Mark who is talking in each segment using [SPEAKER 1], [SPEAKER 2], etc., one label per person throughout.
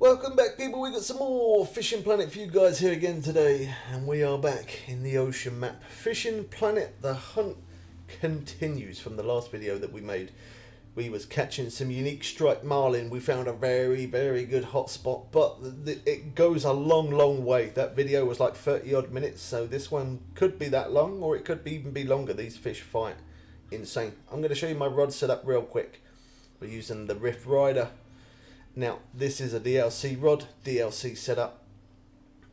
[SPEAKER 1] Welcome back, people. We got some more Fishing Planet for you guys here again today, and we are back in the ocean map. Fishing Planet, the hunt continues from the last video that we made. We was catching some unique striped marlin. We found a very good hotspot, but it goes a long way. That video was like 30 odd minutes, so this one could be that long, or it could even be longer. These fish fight insane. I'm going to show you my rod setup real quick. We're using the Rift Rider. Now, this is a DLC rod, DLC setup.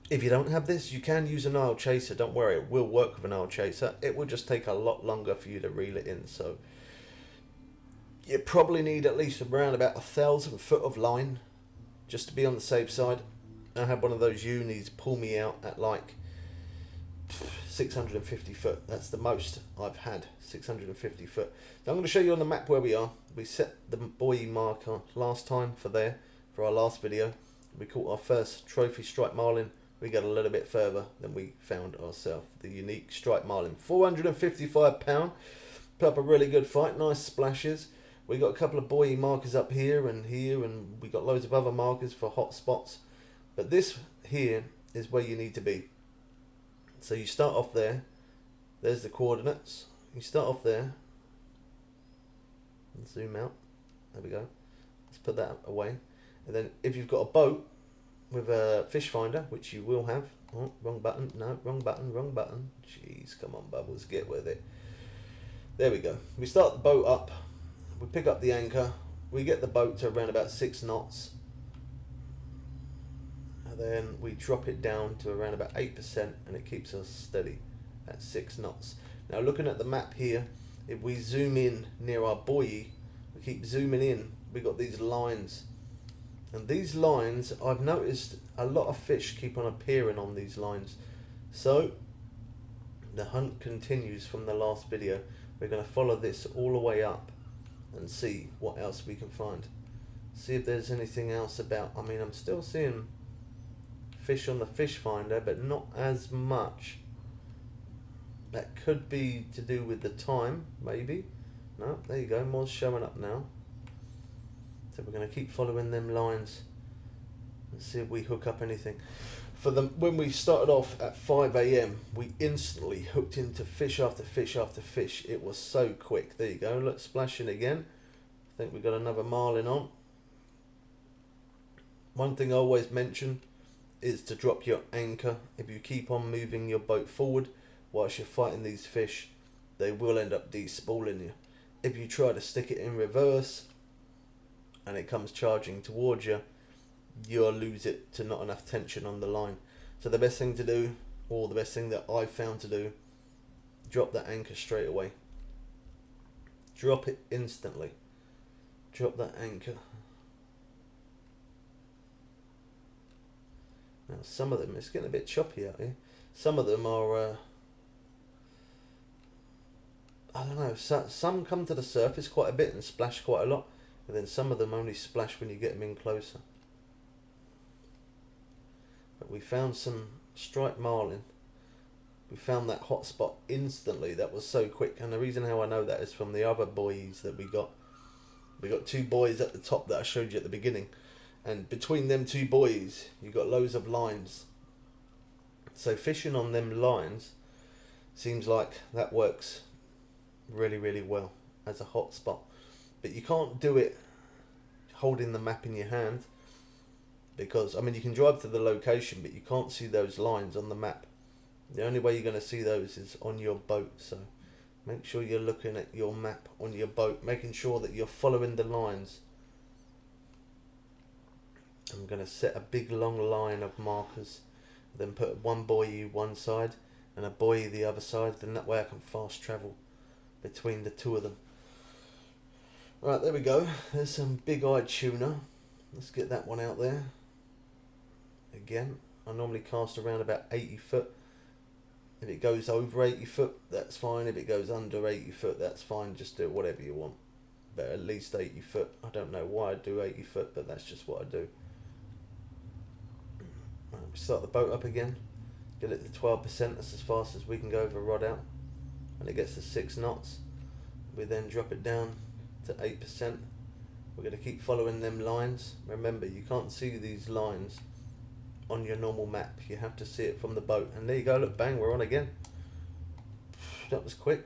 [SPEAKER 1] If you don't have this, you can use an aisle chaser. Don't worry, it will work with an aisle chaser. It will just take a lot longer for you to reel it in. So, you probably need at least around about 1,000 foot of line, just to be on the safe side. I had one of those unis pull me out at like 650 foot. That's the most I've had, 650 foot. Now I'm going to show you on the map where we are. We set the buoy marker last time for our last video. We caught our first trophy striped marlin. We got a little bit further than we found ourselves the unique striped marlin. 455 pound. Put up a really good fight, nice splashes. We got a couple of buoy markers up here, and we got loads of other markers for hot spots. But this here is where you need to be. So you start off there. There's the coordinates. You start off there. And zoom out. There we go. Let's put that away. And then if you've got a boat with a fish finder, which you will have. Oh, wrong button. No, wrong button, wrong button. Jeez, come on, Bubbles, get with it. There we go. We start the boat up. We pick up the anchor. We get the boat to around about 6 knots. And then we drop it down to around about 8%, and it keeps us steady at 6 knots. Now, looking at the map here, if we zoom in near our buoy, we keep zooming in, we got these lines. And these lines, I've noticed a lot of fish keep on appearing on these lines. So, the hunt continues from the last video. We're going to follow this all the way up and see what else we can find. See if there's anything else about. I mean, I'm still seeing fish on the fish finder, but not as much. That could be to do with the time, maybe. No, there you go, more's showing up now. So we're going to keep following them lines and see if we hook up anything. When we started off at 5 AM, we instantly hooked into fish after fish after fish. It was so quick. There you go, look, splashing again. I think we got another marlin on. One thing I always mention is to drop your anchor. If you keep on moving your boat forward whilst you're fighting these fish, they will end up despooling you. If you try to stick it in reverse and it comes charging towards you, you'll lose it to not enough tension on the line. So the best thing to do, or the best thing that I've found to do, drop that anchor straight away. Drop it instantly. Drop that anchor. Now some of them, it's getting a bit choppy out here. Some of them are, I don't know, some come to the surface quite a bit and splash quite a lot. And then some of them only splash when you get them in closer. But we found some striped marlin. We found that hot spot instantly. That was so quick. And the reason how I know that is from the other buoys that we got. We got 2 buoys at the top that I showed you at the beginning. And between them 2 buoys, you got loads of lines. So fishing on them lines seems like that works really well as a hot spot. But you can't do it holding the map in your hand, because I mean you can drive to the location, but you can't see those lines on the map. The only way you're going to see those is on your boat. So make sure you're looking at your map on your boat, making sure that you're following the lines. I'm going to set a big long line of markers, then put one buoy one side and a buoy the other side, then that way I can fast travel between the 2 of them. Right, there we go. There's some big-eyed tuna. Let's get that one out there. Again, I normally cast around about 80 foot. If it goes over 80 foot, that's fine. If it goes under 80 foot, that's fine. Just do whatever you want. But at least 80 foot. I don't know why I do 80 foot, but that's just what I do. Right, we start the boat up again. Get it to 12%. That's as fast as we can go over rod out. And it gets to 6 knots. We then drop it down to 8%. We're going to keep following them lines. Remember, you can't see these lines on your normal map. You have to see it from the boat. And there you go, look, bang, we're on again. That was quick.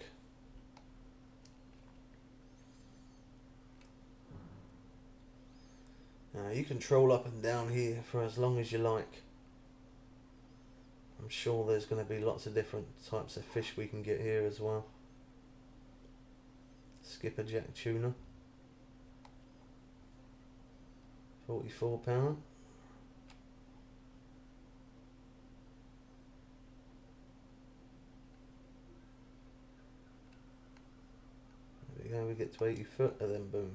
[SPEAKER 1] Now you can troll up and down here for as long as you like. I'm sure there's going to be lots of different types of fish we can get here as well. Skipperjack tuna, £44. There we go, we get to 80 foot and then boom.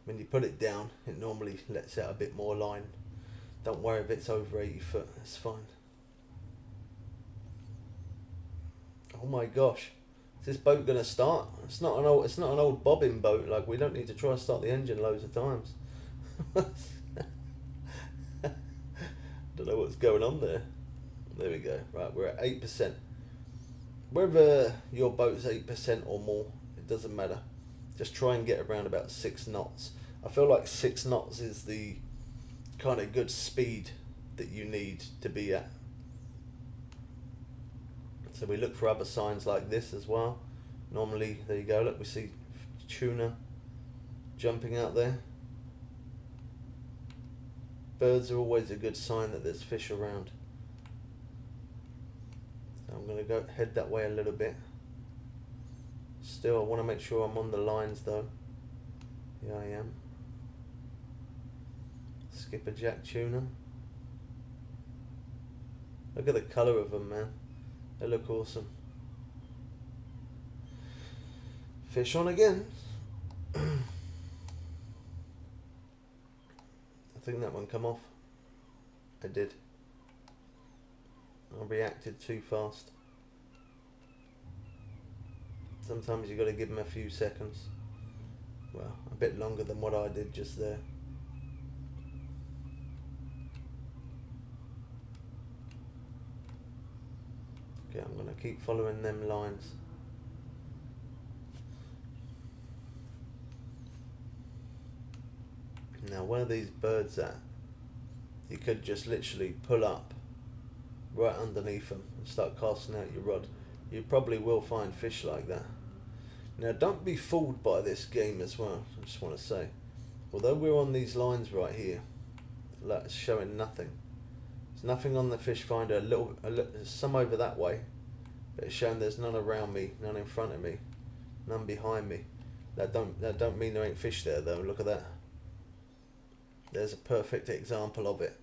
[SPEAKER 1] When you put it down, it normally lets out a bit more line. Don't worry if it's over 80 foot, that's fine. Oh my gosh, is this boat gonna start? It's not an old bobbing boat. Like, we don't need to try to start the engine loads of times. Don't know what's going on there. There we go. Right, we're at 8%. Whether your boat's 8% or more, it doesn't matter. Just try and get around about 6 knots. I feel like 6 knots is the kind of good speed that you need to be at. So we look for other signs like this as well. Normally, there you go, look, we see tuna jumping out there. Birds are always a good sign that there's fish around. So I'm going to head that way a little bit. Still, I want to make sure I'm on the lines though. Yeah, I am. Skipperjack tuna. Look at the colour of them, man. They look awesome. Fish on again. I think that one come off. I did. I reacted too fast. Sometimes you got to give them a few seconds. Well, a bit longer than what I did just there. Okay, I'm going to keep following them lines. Now, where are these birds at? You could just literally pull up right underneath them and start casting out your rod. You probably will find fish like that. Now, don't be fooled by this game as well. I just want to say, although we're on these lines right here, it's showing nothing. There's nothing on the fish finder. A little, there's some over that way, but it's showing there's none around me, none in front of me, none behind me. That don't mean there ain't fish there though. Look at that. There's a perfect example of it.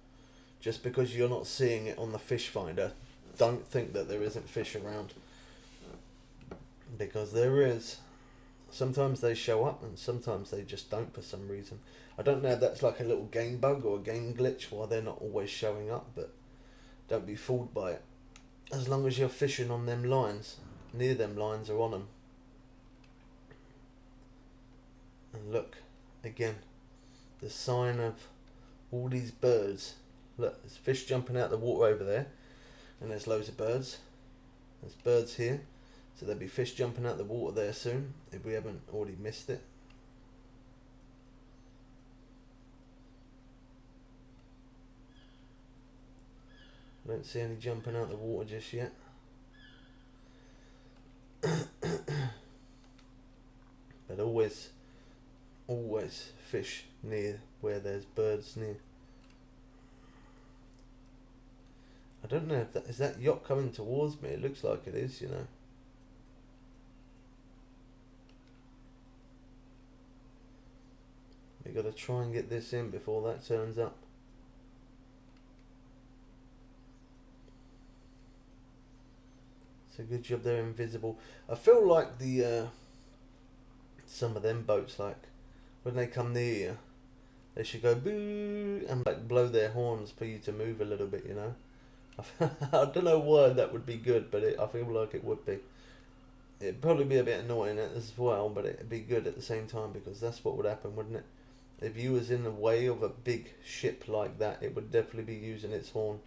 [SPEAKER 1] Just because you're not seeing it on the fish finder, don't think that there isn't fish around. Because there is. Sometimes they show up and sometimes they just don't for some reason. I don't know if that's like a little game bug or a game glitch why they're not always showing up, but don't be fooled by it. As long as you're fishing on them lines, near them lines or on them. And look, again, the sign of all these birds. Look, there's fish jumping out the water over there, and there's loads of birds. There's birds here, so there'll be fish jumping out the water there soon, if we haven't already missed it. I don't see any jumping out the water just yet. But always fish near where there's birds near. I don't know if that is that yacht coming towards me. It looks like it is, you know. We got to try and get this in before that turns up. It's a good job they're invisible. I feel like the some of them boats, like when they come near you, they should go boo and like blow their horns for you to move a little bit, you know. I don't know why that would be good, but I feel like it would be. It'd probably be a bit annoying as well, but it'd be good at the same time, because that's what would happen, wouldn't it? If you was in the way of a big ship like that, it would definitely be using its horn.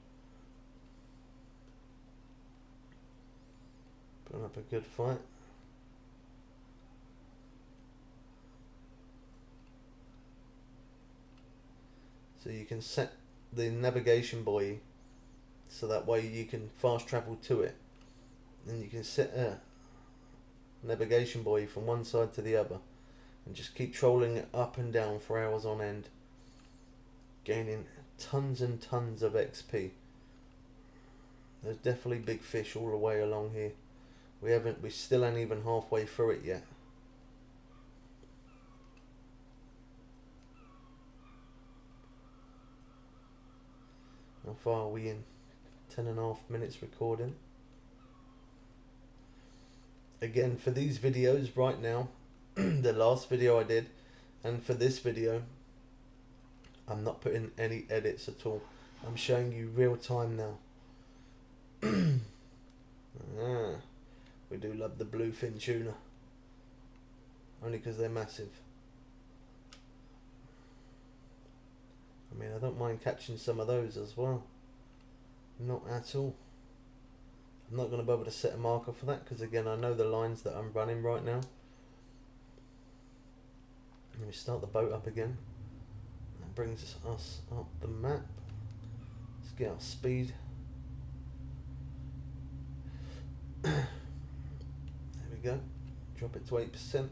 [SPEAKER 1] Putting up a good fight. So you can set the navigation buoy so that way you can fast travel to it, and you can set a navigation buoy from one side to the other and just keep trolling it up and down for hours on end, gaining tons and tons of XP. There's definitely big fish all the way along here. We still ain't even halfway through it yet. How far are we in? 10.5 minutes recording. Again, for these videos right now, the last video I did, and for this video, I'm not putting any edits at all. I'm showing you real time now. We do love the bluefin tuna, only because they're massive. I mean, I don't mind catching some of those as well. Not at all. I'm not going to be able to set a marker for that because, again, I know the lines that I'm running right now. Let me start the boat up again. That brings us up the map. Let's get our speed. There we go. Drop it to 8%.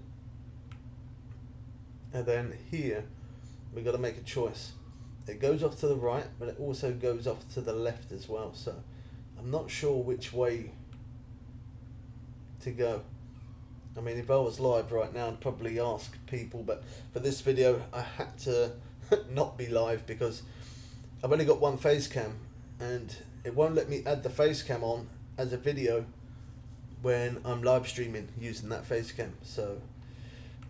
[SPEAKER 1] And then here, we've got to make a choice. It goes off to the right, but it also goes off to the left as well. So I'm not sure which way to go. I mean, if I was live right now, I'd probably ask people, but for this video, I had to not be live because I've only got one face cam, and it won't let me add the face cam on as a video when I'm live streaming using that face cam. So,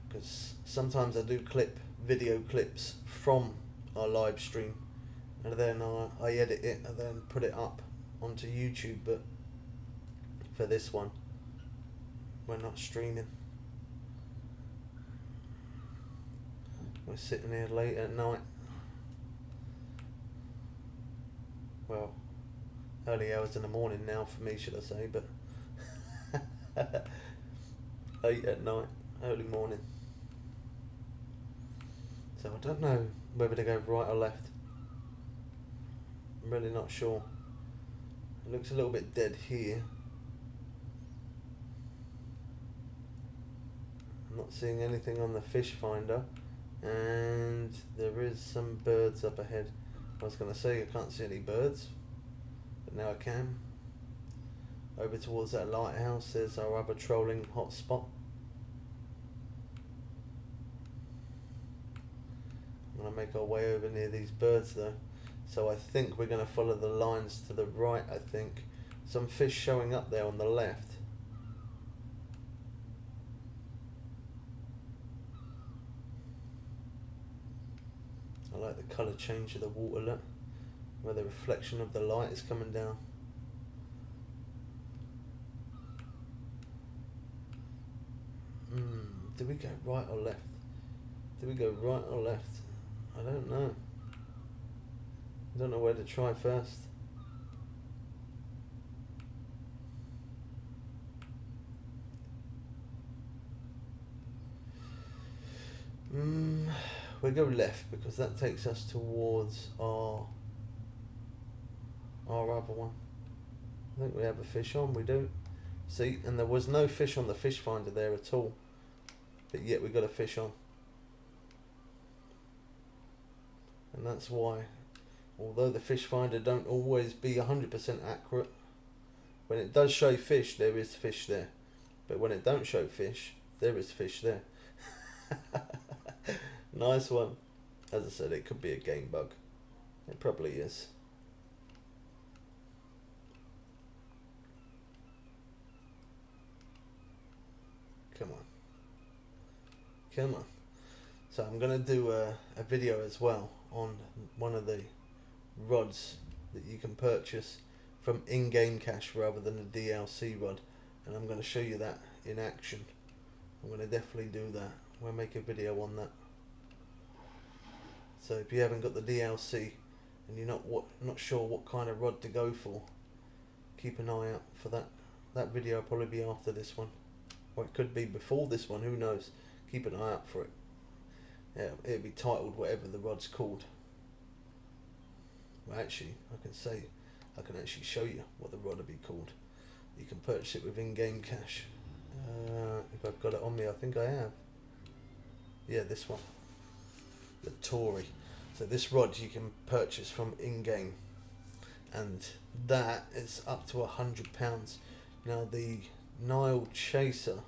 [SPEAKER 1] because sometimes I do clip video clips from our live stream, and then I edit it and then put it up onto YouTube, but for this one we're not streaming. We're sitting here late at night, well, early hours in the morning now for me, should I say, but late at night, early morning. So I don't know whether to go right or left. I'm really not sure. It looks a little bit dead here. I'm not seeing anything on the fish finder, and there is some birds up ahead. I was going to say I can't see any birds, but now I can. Over towards that lighthouse there's our other trolling hotspot. I'm going to make our way over near these birds though. So I think we're going to follow the lines to the right, I think. Some fish showing up there on the left. I like the colour change of the water, look, where the reflection of the light is coming down. Did we go right or left? Did we go right or left? I don't know. I don't know where to try first. We go left because that takes us towards our other one. I think we have a fish on, we do. See, and there was no fish on the fish finder there at all, but yet we got a fish on. And that's why, although the fish finder don't always be 100% accurate, when it does show fish, there is fish there. But when it don't show fish, there is fish there. Nice one. As I said, it could be a game bug. It probably is. Come on. Come on. So I'm going to do a video as well on one of the rods that you can purchase from in-game cash rather than a DLC rod, and I'm going to show you that in action. I'm going to definitely do that. We'll make a video on that. So if you haven't got the DLC and you're not sure what kind of rod to go for, keep an eye out for that. That video will probably be after this one, or it could be before this one, who knows. Keep an eye out for it. Yeah, it'll be titled whatever the rod's called. Well, actually, I can actually show you what the rod would be called. You can purchase it with in-game cash. If I've got it on me, I think I have. Yeah, this one, the Tory. So this rod you can purchase from in-game, and that is up to £100. Now the Nile Chaser.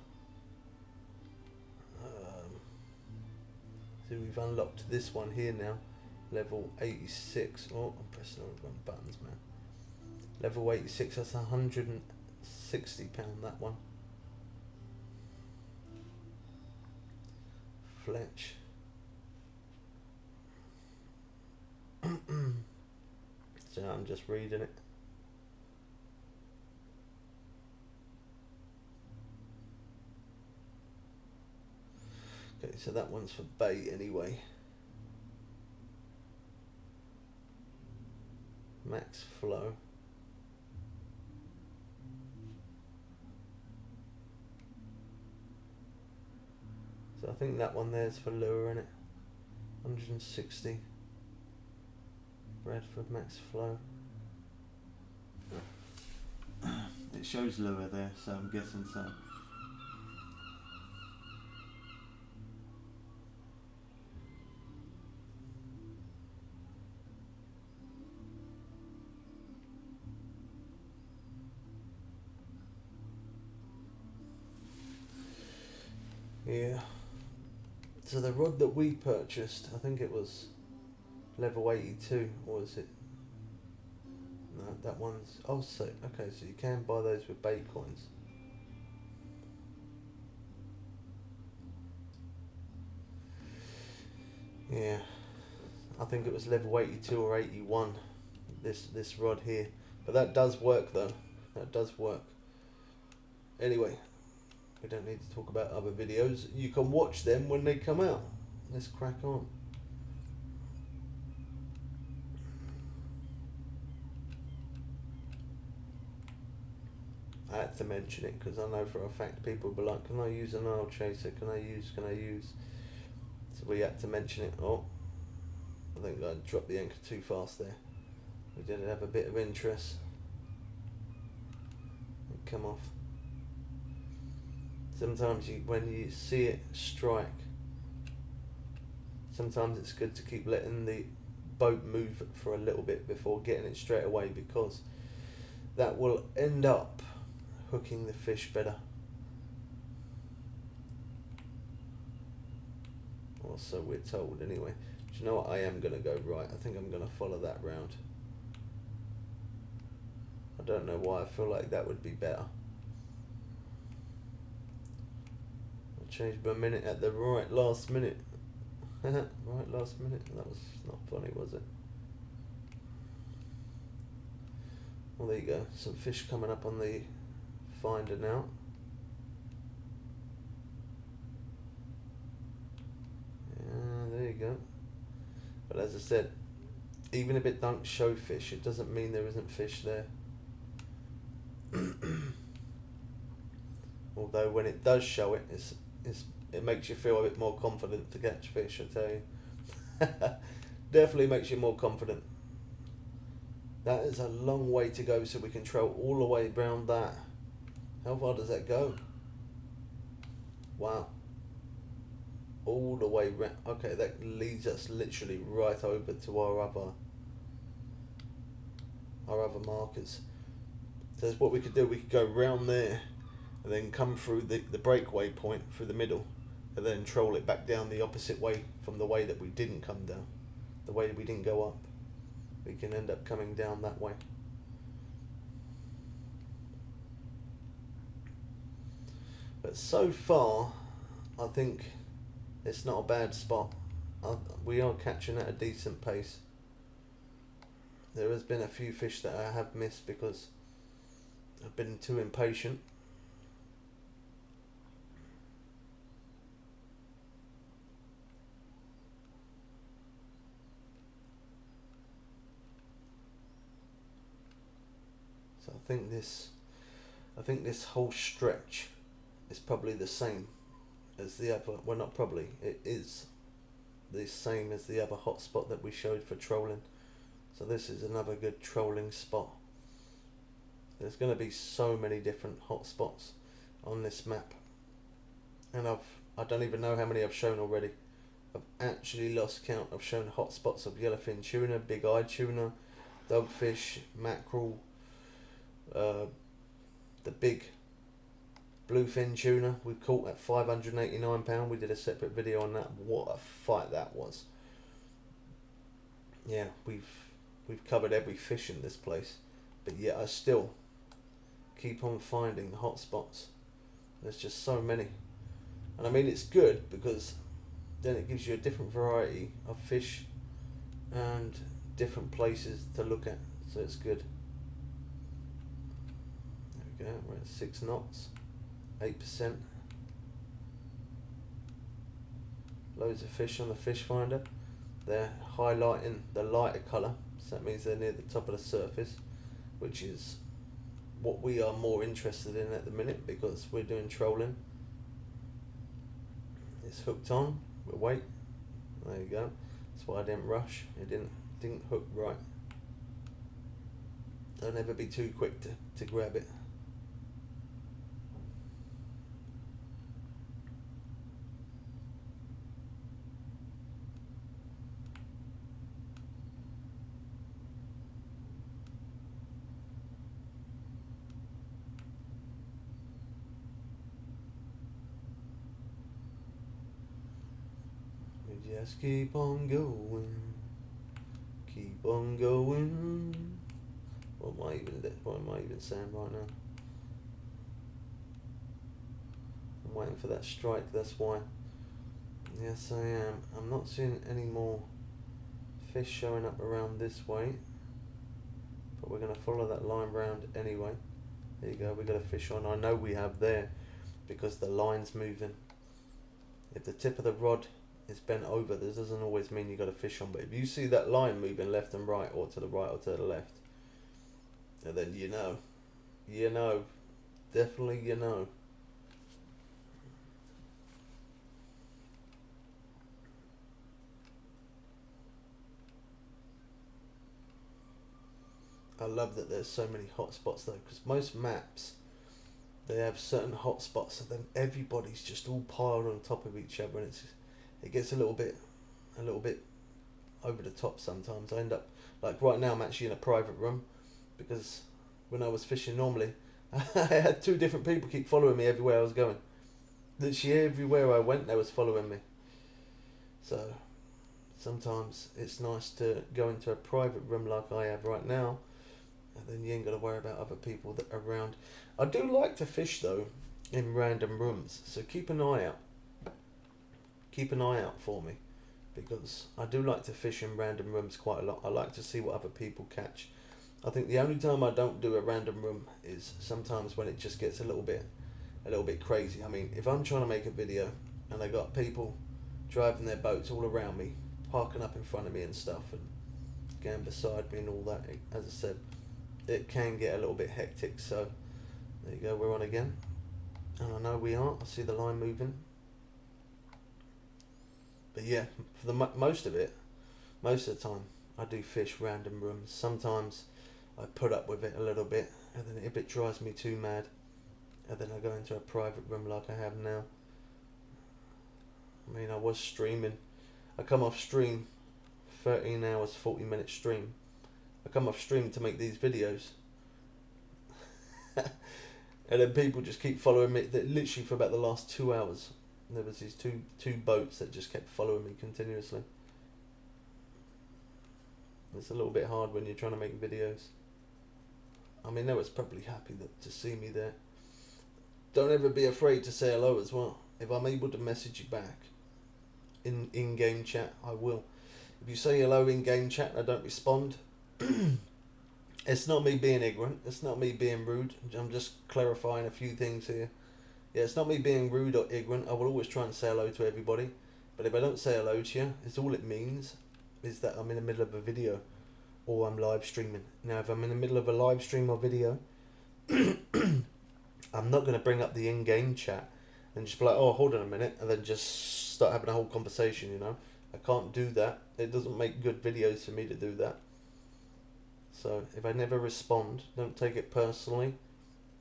[SPEAKER 1] So we've unlocked this one here now, level 86. Oh, I'm pressing all the wrong buttons, man. Level 86. That's £160. That one. Fletch. So I'm just reading it. Okay, so that one's for bait anyway. Max flow. So I think that one there's for lure, innit? 160. Bradford max flow. It shows lure there, so I'm guessing so. Yeah. So the rod that we purchased, I think it was level 82, or is it? No, that one's. Oh, so okay, so you can buy those with bait coins. Yeah, I think it was level 82 or 81. This rod here, but that does work though. That does work. Anyway, we don't need to talk about other videos. You can watch them when they come out. Let's crack on. I had to mention it because I know for a fact people will be like, can I use an Nile Chaser? Can I use? So we had to mention it. Oh, I think I dropped the anchor too fast there. We did have a bit of interest. It come off. Sometimes when you see it strike, sometimes it's good to keep letting the boat move for a little bit before getting it straight away, because that will end up hooking the fish better. Or so we're told anyway. Do you know what? I am going to go right. I think I'm going to follow that round. I don't know why. I feel like that would be better. I changed my minute at the right last minute. Right last minute. That was not funny, was it? Well, there you go. Some fish coming up on the finder now. There you go. But as I said, even if it don't show fish, it doesn't mean there isn't fish there. Although when it does show it, it makes you feel a bit more confident to catch fish, I tell you. Definitely makes you more confident. That is a long way to go, so we can trail all the way around that. How far does that go? Wow. All the way round. Okay, that leads us literally right over to our other markers. So that's what we could do. We could go round there and then come through the breakaway point through the middle, and then troll it back down the opposite way from the way that we didn't come down, the way that we didn't go up. We can end up coming down that way. But so far, I think it's not a bad spot. We are catching at a decent pace. There has been a few fish that I have missed because I've been too impatient. So I think this whole stretch is probably the same as the other. Well, not probably. It is the same as the other hotspot that we showed for trolling. So this is another good trolling spot. There's going to be so many different hotspots on this map, and I don't even know how many I've shown already. I've actually lost count. I've shown hotspots of yellowfin tuna, big-eyed tuna, dogfish, mackerel, the big bluefin tuna we caught at £589. We did a separate video on that. What a fight that was. Yeah, we've covered every fish in this place, but yet I still keep on finding the hot spots. There's just so many, and I mean it's good because then it gives you a different variety of fish and different places to look at, so it's good. There we go, we're at 6 knots, 8%. Loads of fish on the fish finder. They're highlighting the lighter colour, so that means they're near the top of the surface, which is what we are more interested in at the minute because we're doing trolling. It's hooked on, we'll wait. There you go. That's why I didn't rush. It didn't hook right. Don't ever be too quick to grab it. Just keep on going, keep on going. What am I even saying right now? I'm waiting for that strike, that's why. Yes, I am. I'm not seeing any more fish showing up around this way, but we're going to follow that line round anyway. There you go, we got a fish on. I know we have there because the line's moving. If the tip of the rod is bent over, this doesn't always mean you got a fish on, but if you see that line moving left and right, or to the right or to the left, and then you know, definitely you know. I love that there's so many hotspots though, because most maps, they have certain hotspots, and then everybody's just all piled on top of each other, and it gets a little bit over the top sometimes. I end up, like right now I'm actually in a private room, because when I was fishing normally, I had 2 different people keep following me everywhere I was going. Literally everywhere I went, they was following me. So sometimes it's nice to go into a private room like I have right now, and then you ain't got to worry about other people that are around. I do like to fish though in random rooms, so keep an eye out. Keep an eye out for me, because I do like to fish in random rooms quite a lot. I like to see what other people catch. I think the only time I don't do a random room is sometimes when it just gets a little bit crazy. I mean, if I'm trying to make a video and I got people driving their boats all around me, parking up in front of me and stuff, and going beside me and all that, as I said, it can get a little bit hectic. So there you go, we're on again, and I know we are. I see the line moving. But yeah, for the most of the time, I do fish random rooms. Sometimes I put up with it a little bit, and then if it drives me too mad, and then I go into a private room like I have now. I mean, I was streaming. I come off stream, 13 hours, 40 minute stream. I come off stream to make these videos. And then people just keep following me, literally for about the last 2 hours. There was these two boats that just kept following me continuously. It's a little bit hard when you're trying to make videos. I mean, they was probably happy to see me there. Don't ever be afraid to say hello as well. If I'm able to message you back in-game chat, I will. If you say hello in-game chat and I don't respond, it's not me being ignorant. It's not me being rude. I'm just clarifying a few things here. Yeah, it's not me being rude or ignorant. I will always try and say hello to everybody. But if I don't say hello to you, it's all it means is that I'm in the middle of a video or I'm live streaming. Now, if I'm in the middle of a live stream or video, I'm not going to bring up the in-game chat and just be like, oh, hold on a minute, and then just start having a whole conversation, you know. I can't do that. It doesn't make good videos for me to do that. So if I never respond, don't take it personally.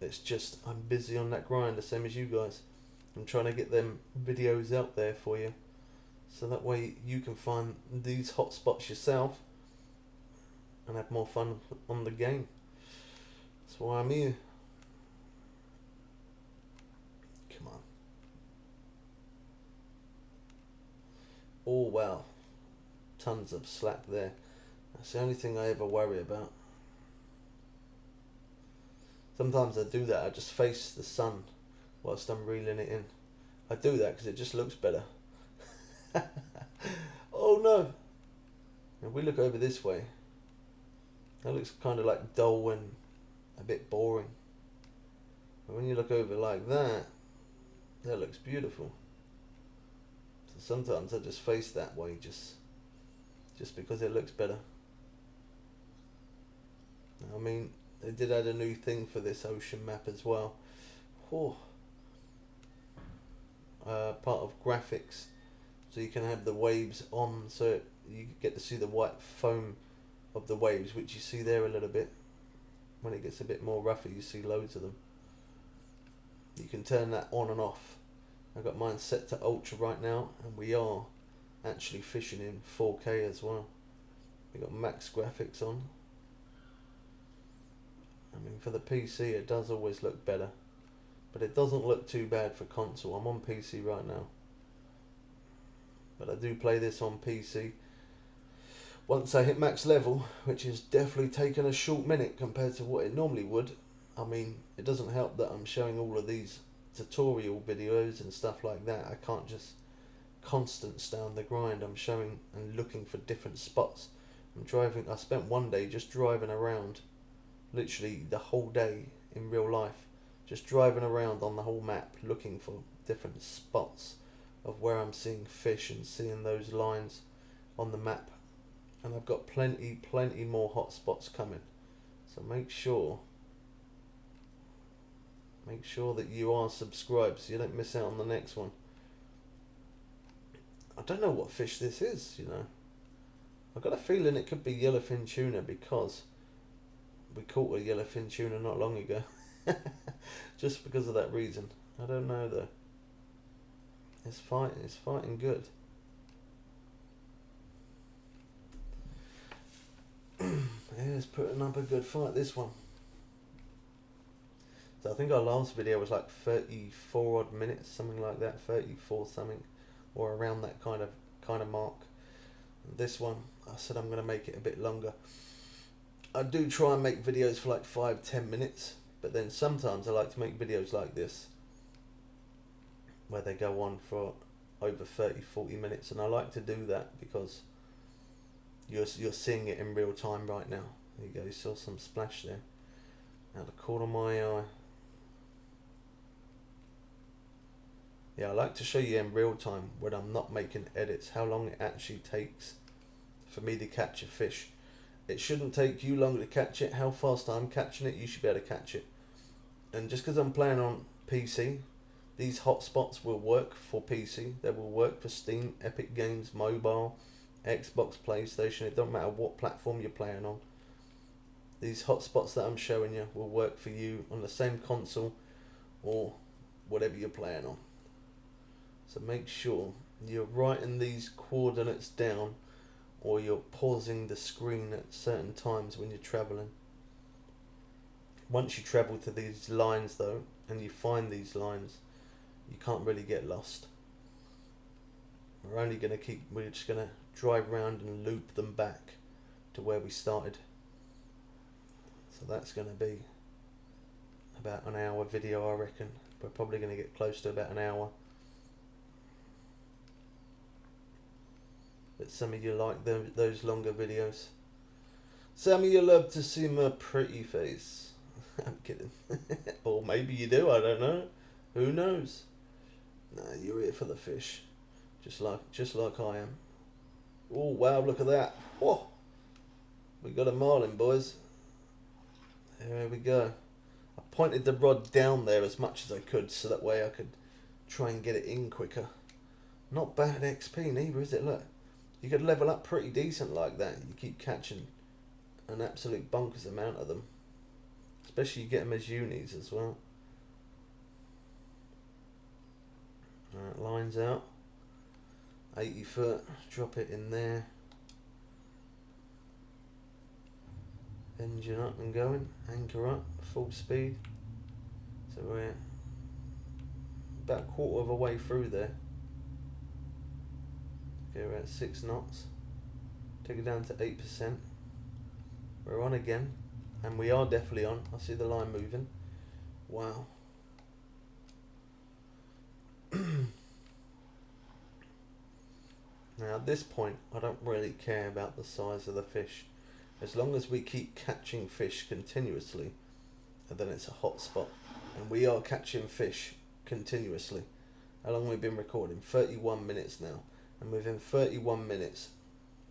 [SPEAKER 1] It's just I'm busy on that grind, the same as you guys. I'm trying to get them videos out there for you, so that way you can find these hotspots yourself and have more fun on the game. That's why I'm here. Come on. Oh wow, tons of slack there. That's the only thing I ever worry about. Sometimes I do that, I just face the sun whilst I'm reeling it in. I do that because it just looks better. Oh no! If we look over this way, that looks kind of like dull and a bit boring. But when you look over like that, that looks beautiful. So sometimes I just face that way just because it looks better. I mean, they did add a new thing for this ocean map as well. Oh. Part of graphics, so you can have the waves on, so you get to see the white foam of the waves, which you see there a little bit. When it gets a bit more rougher, you see loads of them. You can turn that on and off. I've got mine set to ultra right now, and we are actually fishing in 4K as well. We've got max graphics on. I mean, for the PC it does always look better, but it doesn't look too bad for console. I'm on PC right now, but I do play this on PC. Once I hit max level, which is definitely taken a short minute compared to what it normally would. I mean, it doesn't help that I'm showing all of these tutorial videos and stuff like that. I can't just constant stay on the grind. I'm showing and looking for different spots. I spent one day just driving around, literally the whole day in real life, just driving around on the whole map looking for different spots of where I'm seeing fish and seeing those lines on the map. And I've got plenty more hotspots coming, so make sure that you are subscribed so you don't miss out on the next one. I don't know what fish this is, you know. I've got a feeling it could be yellowfin tuna, because we caught a yellowfin tuna not long ago. Just because of that reason. I don't know though. It's fighting good. Yeah, it's putting up a good fight, this one. So I think our last video was like 34 odd minutes, something like that, 34 something, or around that kind of mark. And this one, I said I'm going to make it a bit longer. I do try and make videos for like 5-10 minutes, but then sometimes I like to make videos like this, where they go on for over 30-40 minutes, and I like to do that because you're seeing it in real time right now. There you go, you saw some splash there out the corner of my eye. Yeah, I like to show you in real time, when I'm not making edits, how long it actually takes for me to catch a fish. It shouldn't take you long to catch it. How fast I'm catching it, you should be able to catch it. And just because I'm playing on PC, these hotspots will work for PC. They will work for Steam, Epic Games, mobile, Xbox, PlayStation. It don't matter what platform you're playing on. These hotspots that I'm showing you will work for you on the same console or whatever you're playing on. So make sure you're writing these coordinates down, or you're pausing the screen at certain times when you're traveling. Once you travel to these lines though, and you find these lines, you can't really get lost. We're just going to drive around and loop them back to where we started. So that's going to be about an hour video, I reckon. We're probably going to get close to about an hour. But some of you like those longer videos. Some of you love to see my pretty face. I'm kidding. Or maybe you do, I don't know. Who knows? Nah, you're here for the fish. Just like I am. Oh wow, look at that. Whoa. We got a marlin, boys. There we go. I pointed the rod down there as much as I could, so that way I could try and get it in quicker. Not bad XP neither, is it? Look. You could level up pretty decent like that. You keep catching an absolute bonkers amount of them. Especially you get them as unis as well. Alright, lines out. 80 foot, drop it in there. Engine up and going, anchor up, full speed. So we're about a quarter of a way through there. Okay, we're at 6 knots. Take it down to 8%. We're on again, and we are definitely on. I see the line moving. Wow. Now at this point, I don't really care about the size of the fish. As long as we keep catching fish continuously, and then it's a hot spot. And we are catching fish continuously. How long have we been recording? 31 minutes now. And within 31 minutes,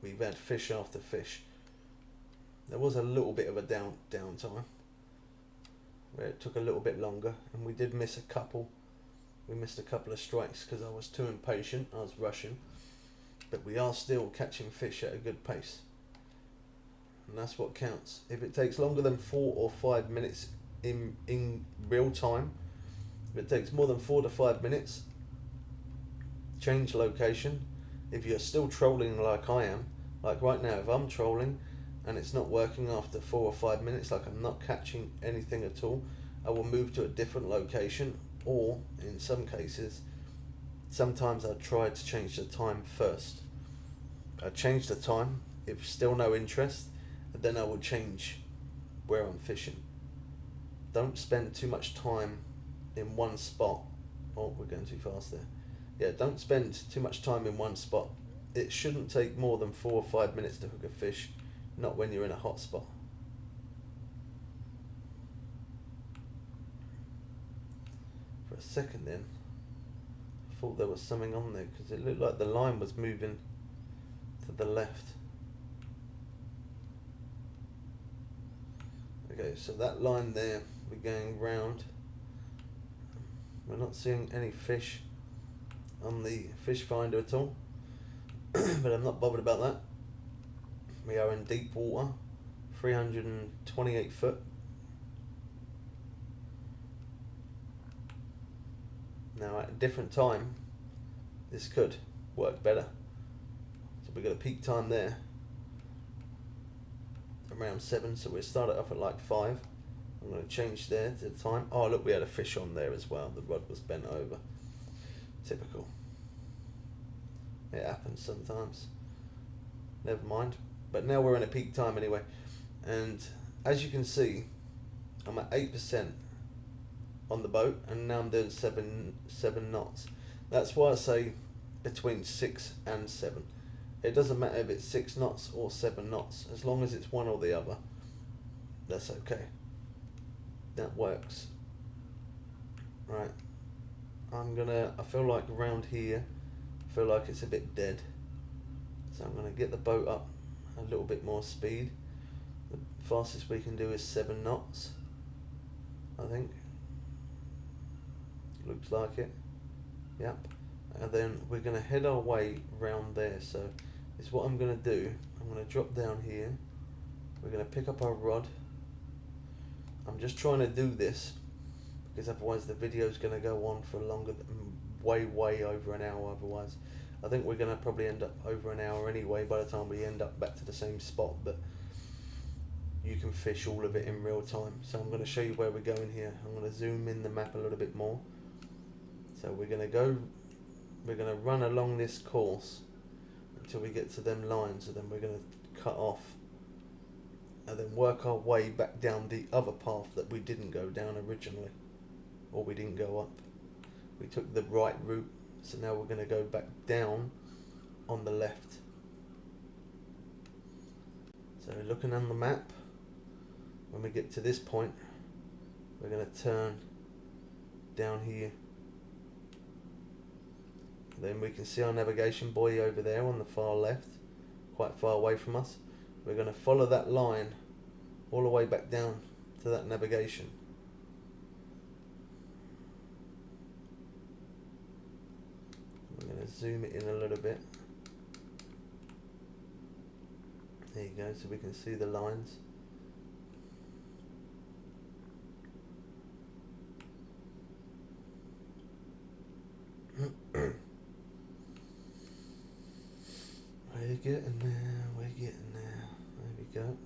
[SPEAKER 1] we've had fish after fish. There was a little bit of a downtime where it took a little bit longer, and we did miss a couple. We missed a couple of strikes because I was too impatient. I was rushing. But we are still catching fish at a good pace. And that's what counts. If it takes longer than 4 or 5 minutes in real time, if it takes more than 4 to 5 minutes, change location. If you're still trolling like I am, like right now, if I'm trolling and it's not working after 4 or 5 minutes, like I'm not catching anything at all, I will move to a different location, or in some cases, sometimes I try to change the time first. I change the time, if still no interest, and then I will change where I'm fishing. Don't spend too much time in one spot. Oh, we're going too fast there. Yeah, don't spend too much time in one spot. It shouldn't take more than 4 or 5 minutes to hook a fish, not when you're in a hot spot. For a second then, I thought there was something on there because it looked like the line was moving to the left. Okay, so that line there, we're going round. We're not seeing any fish on the fish finder at all, but I'm not bothered about that. We are in deep water, 328 foot. Now at a different time, this could work better. So we've got a peak time there, around 7, so we'll start it off at like 5. I'm going to change there to the time. Oh look, we had a fish on there as well. The rod was bent over. Typical. It happens sometimes. Never mind. But now we're in a peak time anyway. And as you can see, I'm at 8% on the boat, and now I'm doing 7 knots. That's why I say between 6 and 7. It doesn't matter if it's 6 knots or 7 knots, as long as it's one or the other. That's okay. That works. Right. I feel like around here, I feel like it's a bit dead. So I'm gonna get the boat up a little bit more speed. The fastest we can do is 7 knots, I think. Looks like it. Yep. And then we're gonna head our way round there. So this is what I'm gonna do. I'm gonna drop down here. We're gonna pick up our rod. I'm just trying to do this because otherwise the video is going to go on for longer, way over an hour otherwise. I think we're going to probably end up over an hour anyway by the time we end up back to the same spot, but you can fish all of it in real time. So I'm going to show you where we're going here. I'm going to zoom in the map a little bit more. So we're going to run along this course until we get to them lines, and then we're going to cut off and then work our way back down the other path that we didn't go down originally, or we didn't go up. We took the right route, so now we're going to go back down on the left. So looking on the map, when we get to this point, we're going to turn down here. Then we can see our navigation buoy over there on the far left, quite far away from us. We're going to follow that line all the way back down to that navigation. We're going to zoom it in a little bit. There you go, so we can see the lines. We're getting there, we're getting there. There we go.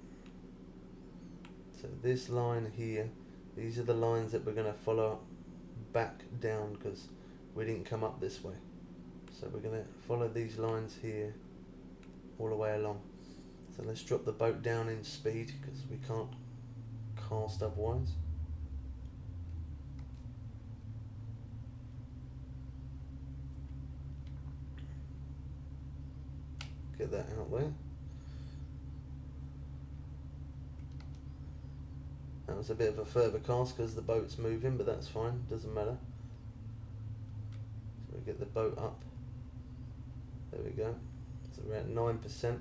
[SPEAKER 1] So this line here, these are the lines that we're going to follow back down because we didn't come up this way. So we're going to follow these lines here all the way along. So let's drop the boat down in speed because we can't cast otherwise. Get that out there. That was a bit of a further cast because the boat's moving, but that's fine, doesn't matter. So we get the boat up. There we go. So we're at 9%.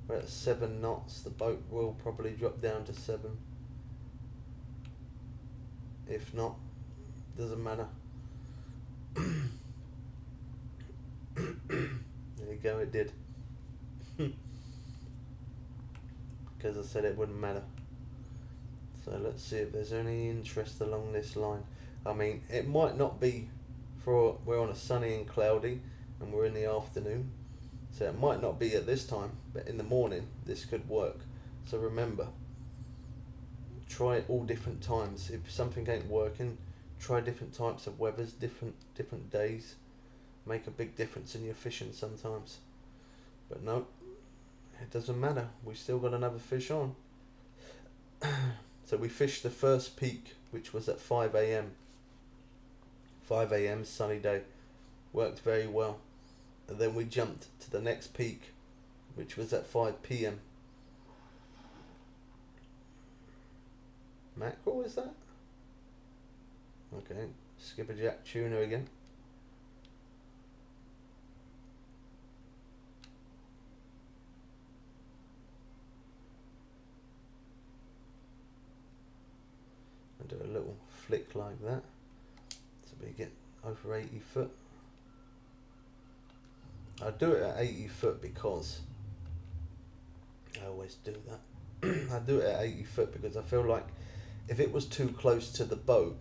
[SPEAKER 1] We're at 7 knots. The boat will probably drop down to 7. If not, doesn't matter. There you go, it did. Because I said it wouldn't matter. So let's see if there's any interest along this line. I mean, it might not be for, we're on a sunny and cloudy and we're in the afternoon. So it might not be at this time, but in the morning this could work. So remember, try it all different times. If something ain't working, try different types of weathers, different days. Make a big difference in your fishing sometimes. But no, it doesn't matter. We still got another fish on. So we fished the first peak, which was at 5 a.m. 5 a.m. sunny day. Worked very well. And then we jumped to the next peak, which was at 5 p.m. Mackerel, is that? Okay, skipperjack tuna again. And do a little flick like that, so we get over 80 foot. I do it at 80 foot because I always do that. I do it at 80 foot because I feel like if it was too close to the boat,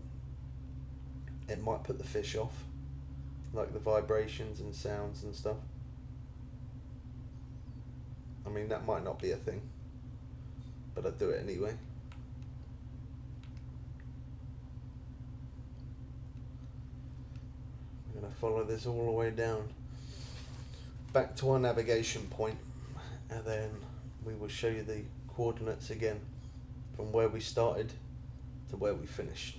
[SPEAKER 1] it might put the fish off, like the vibrations and sounds and stuff. I mean, that might not be a thing, but I do it anyway. I'm going to follow this all the way down back to our navigation point, and then we will show you the coordinates again from where we started to where we finished.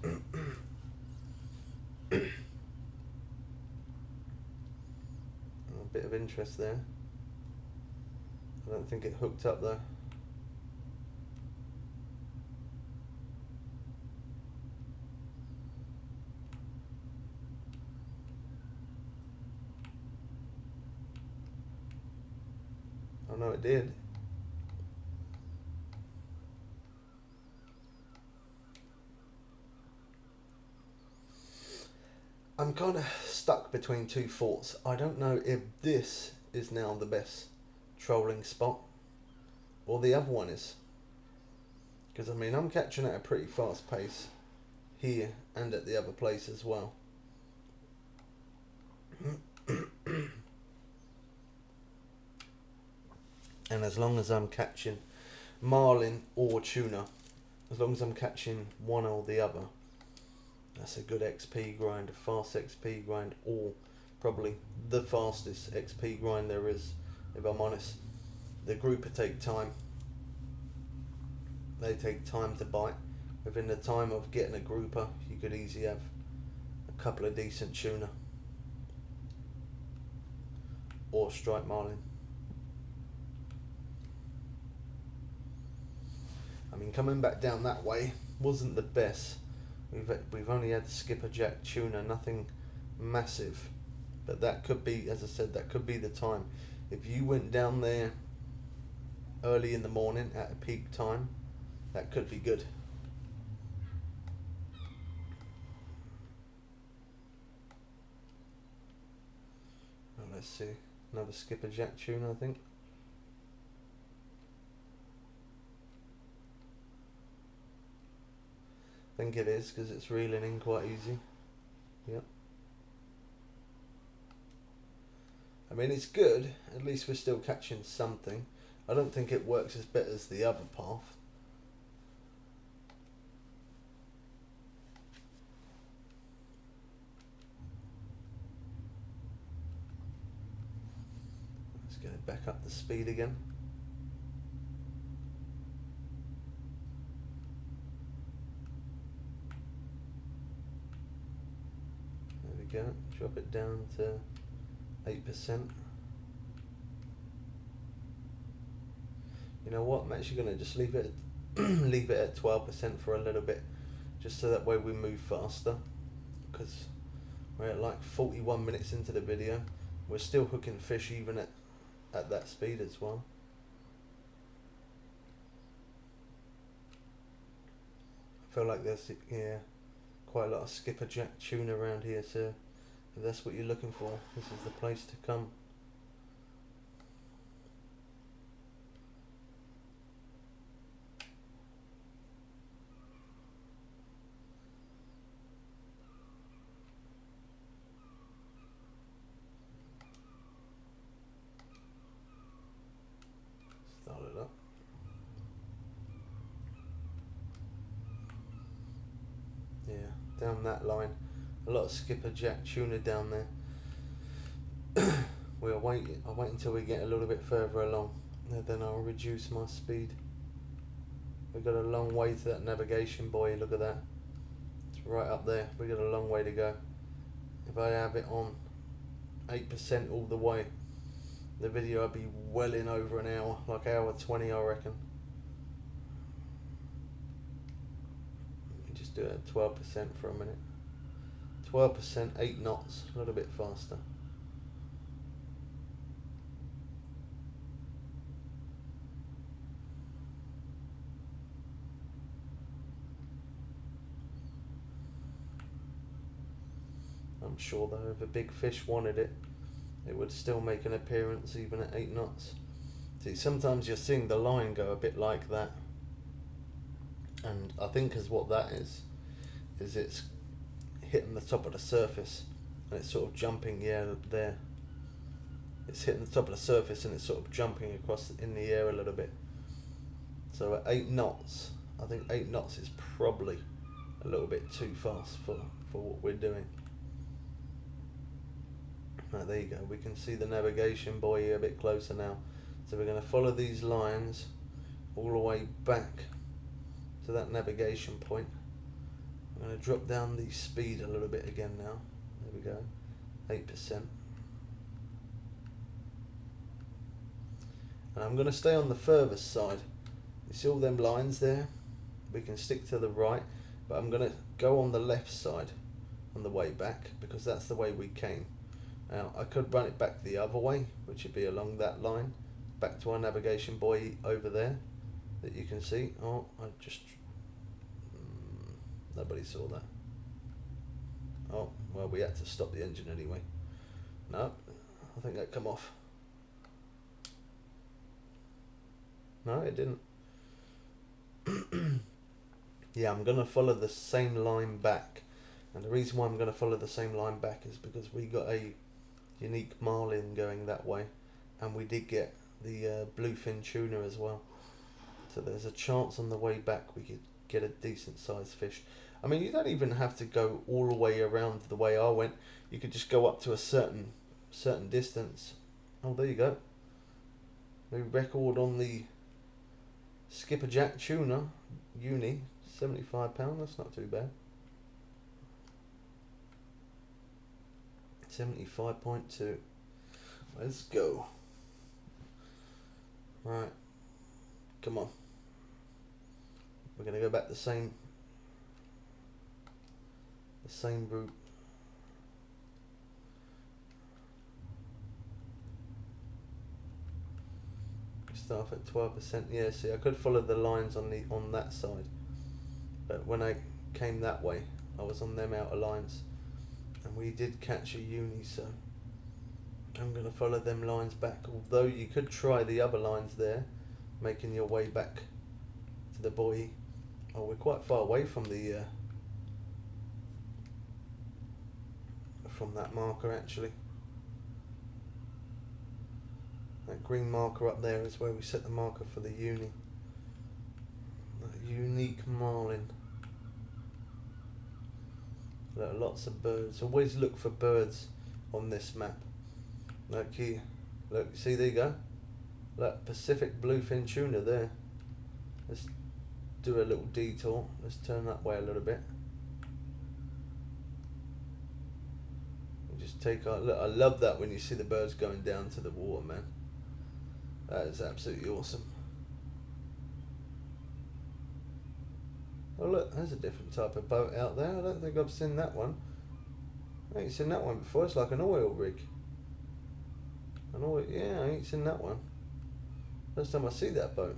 [SPEAKER 1] A bit of interest there. I don't think it hooked up though. Oh no, it did. I'm kind of stuck between two thoughts. I don't know if this is now the best trolling spot or the other one is. Because I mean, I'm catching at a pretty fast pace here and at the other place as well. And as long as I'm catching marlin or tuna, as long as I'm catching one or the other, that's a good XP grind, a fast XP grind, or probably the fastest XP grind there is, if I'm honest. The grouper take time. They take time to bite. Within the time of getting a grouper, you could easily have a couple of decent tuna or striped marlin. I mean, coming back down that way wasn't the best. We've only had skipperjack tuna, nothing massive, but that could be, as I said, that could be the time. If you went down there early in the morning at a peak time, that could be good. Well, let's see. Another skipperjack tune, I think. I think it is, because it's reeling in quite easy. Yep. I mean, it's good. At least we're still catching something. I don't think it works as better as the other path. Let's get it back up the speed again. There we go. Drop it down to 8%. You know what? I'm actually going to just leave it leave it at 12% for a little bit, just so that way we move faster. Because we're at like 41 minutes into the video. We're still hooking fish even at that speed as well. I feel like there's quite a lot of skipperjack tuna around here, so if that's what you're looking for, this is the place to come. Start it up. Yeah, down that line, a lot of skipperjack tuna down there. I'll wait until we get a little bit further along, and then I'll reduce my speed. We've got a long way to that navigation buoy. Look at that, it's right up there. We've got a long way to go. If I have it on 8% all the way, the video will be well in over an hour, like hour 20 I reckon. Just do it at 12% for a minute. 12%, 8 knots, a little bit faster. I'm sure though, if a big fish wanted it, it would still make an appearance even at 8 knots. See, sometimes you're seeing the line go a bit like that, and I think as what that is it's hitting the top of the surface and it's sort of jumping, yeah, there. It's hitting the top of the surface and it's sort of jumping across in the air a little bit. So at 8 knots, I think 8 knots is probably a little bit too fast for what we're doing. Right, there you go. We can see the navigation buoy a bit closer now. So we're going to follow these lines all the way back to that navigation point. I'm going to drop down the speed a little bit again now. There we go, 8%. And I'm going to stay on the furthest side. You see all them lines there? We can stick to the right, but I'm going to go on the left side on the way back, because that's the way we came. Now I could run it back the other way, which would be along that line, back to our navigation buoy over there that you can see. Oh, I just nobody saw that. Oh, well, we had to stop the engine anyway. No, I think that come off. No, it didn't. Yeah, I'm going to follow the same line back. And the reason why I'm going to follow the same line back is because we got a unique marlin going that way, and we did get the bluefin tuna as well. So there's a chance on the way back we could get a decent sized fish. I mean, you don't even have to go all the way around the way I went. You could just go up to a certain distance. Oh, there you go. New record on the skipperjack tuna uni, £75. That's not too bad. 75.2. Let's go. Right, come on. We're gonna go back the same route. Start at 12%. Yeah, see, I could follow the lines on that side, but when I came that way, I was on them outer lines, and we did catch a uni, so I'm going to follow them lines back, although you could try the other lines there, making your way back to the buoy. Oh, we're quite far away from the from that marker actually. That green marker up there is where we set the marker for the uni. That unique marlin. Lots of birds. Always look for birds on this map. Look here. Look, see, there you go. Look, Pacific bluefin tuna there. Let's do a little detour. Let's turn that way a little bit. And just take our look. I love that when you see the birds going down to the water, man. That is absolutely awesome. Oh look, there's a different type of boat out there. I don't think I've seen that one. I ain't seen that one before. It's like an oil rig. Yeah, I ain't seen that one. First time I see that boat.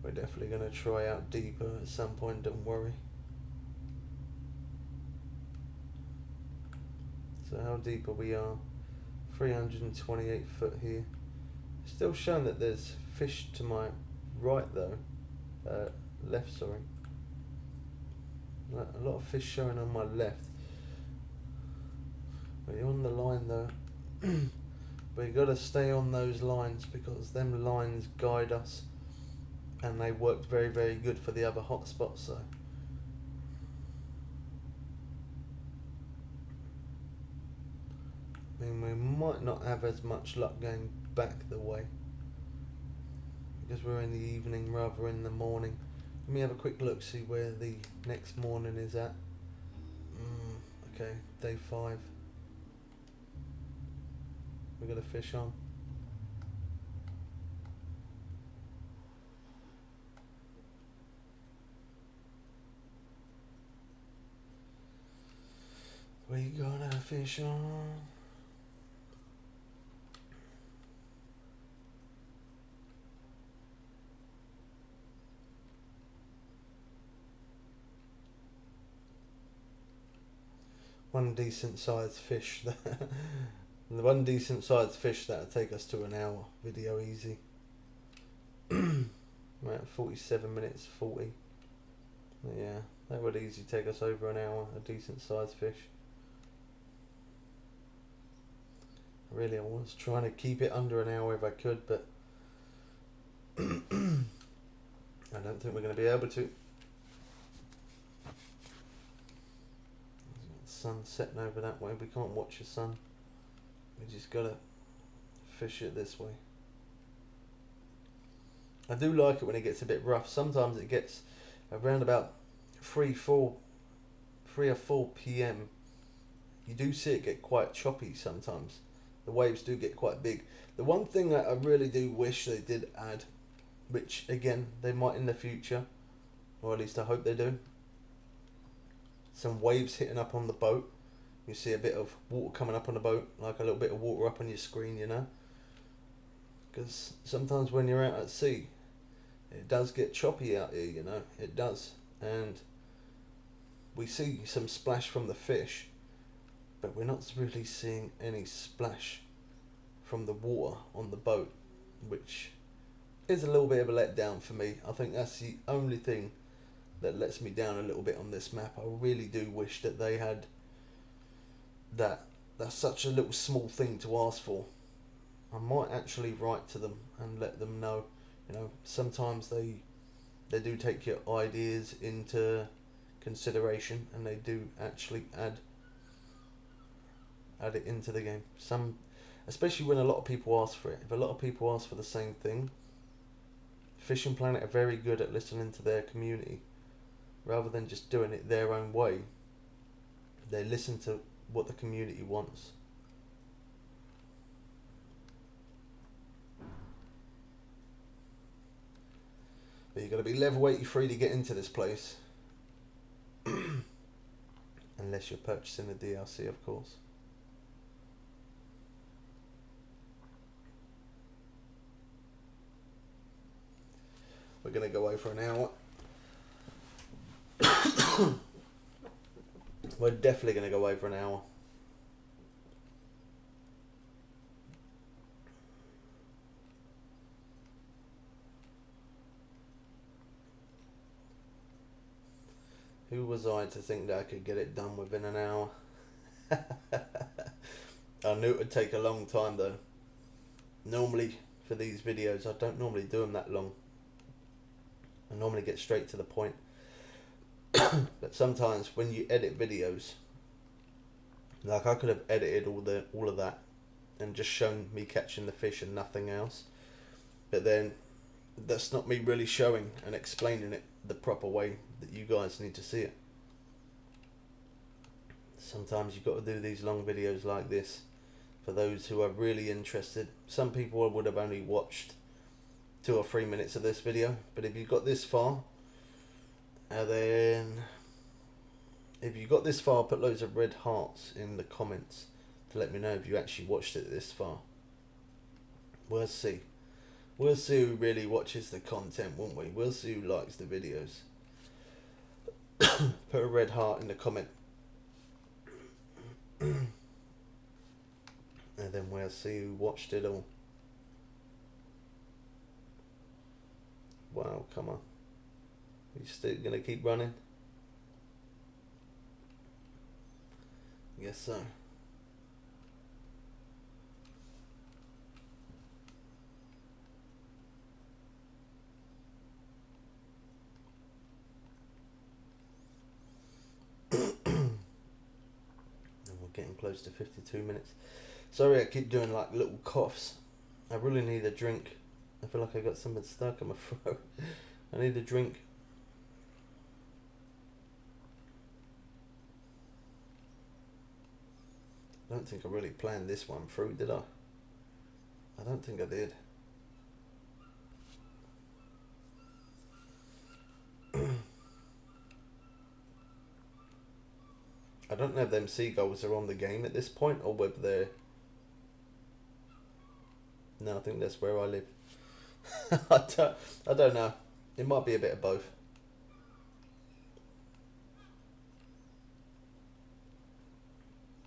[SPEAKER 1] We're definitely going to try out deeper at some point, don't worry. So how deep are we? 328 foot here. It's still showing that there's fish to my right though. Left, sorry. A lot of fish showing on my left. We're on the line though. But you got to stay on those lines because them lines guide us, and they worked very, very good for the other hotspots. So. I mean, we might not have as much luck going back the way because we're in the evening rather than the morning. Let me have a quick look, see where the next morning is at. Okay, day 5. We got a fish on. We got a fish on. One decent sized fish. The one decent sized fish that'll take us to an hour video easy. Right, 47 minutes 40. Yeah, that would easily take us over an hour, a decent sized fish. Really, I was trying to keep it under an hour if I could, but I don't think we're going to be able to. Sun setting over that way. We can't watch the sun. We just gotta fish it this way. I do like it when it gets a bit rough. Sometimes it gets around about 3 or 4 p.m. You do see it get quite choppy sometimes. The waves do get quite big. The one thing that I really do wish they did add, which again they might in the future, or at least I hope they do, some waves hitting up on the boat. You see a bit of water coming up on the boat, like a little bit of water up on your screen, you know. Because sometimes when you're out at sea, it does get choppy out here, you know. It does. And we see some splash from the fish, but we're not really seeing any splash from the water on the boat, which is a little bit of a letdown for me. I think that's the only thing that lets me down a little bit on this map. I really do wish that they had that. That's such a little small thing to ask for. I might actually write to them and let them know, you know, sometimes they do take your ideas into consideration, and they do actually add it into the game. Especially when a lot of people ask for it. If a lot of people ask for the same thing, Fishing Planet are very good at listening to their community. Rather than just doing it their own way, they listen to what the community wants. But you got to be level 83 to get into this place. Unless you're purchasing the DLC, of course. We're going to go away for an hour. We're definitely going to go away for an hour. Who was I to think that I could get it done within an hour? I knew it would take a long time though. Normally for these videos I don't normally do them that long. I normally get straight to the point. But sometimes when you edit videos, like I could have edited all of that and just shown me catching the fish and nothing else. But then that's not me really showing and explaining it the proper way that you guys need to see it. Sometimes you've got to do these long videos like this for those who are really interested. Some people would have only watched 2 or 3 minutes of this video, but if you got this far, and then if you got this far, put loads of red hearts in the comments to let me know if you actually watched it this far. We'll see. We'll see who really watches the content, won't we? We'll see who likes the videos. Put a red heart in the comment. And then we'll see who watched it all. Wow, come on. You still gonna keep running? Guess so. Getting close to 52 minutes. Sorry I keep doing like little coughs. I really need a drink. I feel like I got something stuck in my throat. I need a drink. I don't think I really planned this one through, did I? I don't think I did. I don't know if them seagulls are on the game at this point or whether they're... No, I think that's where I live. I don't know. It might be a bit of both.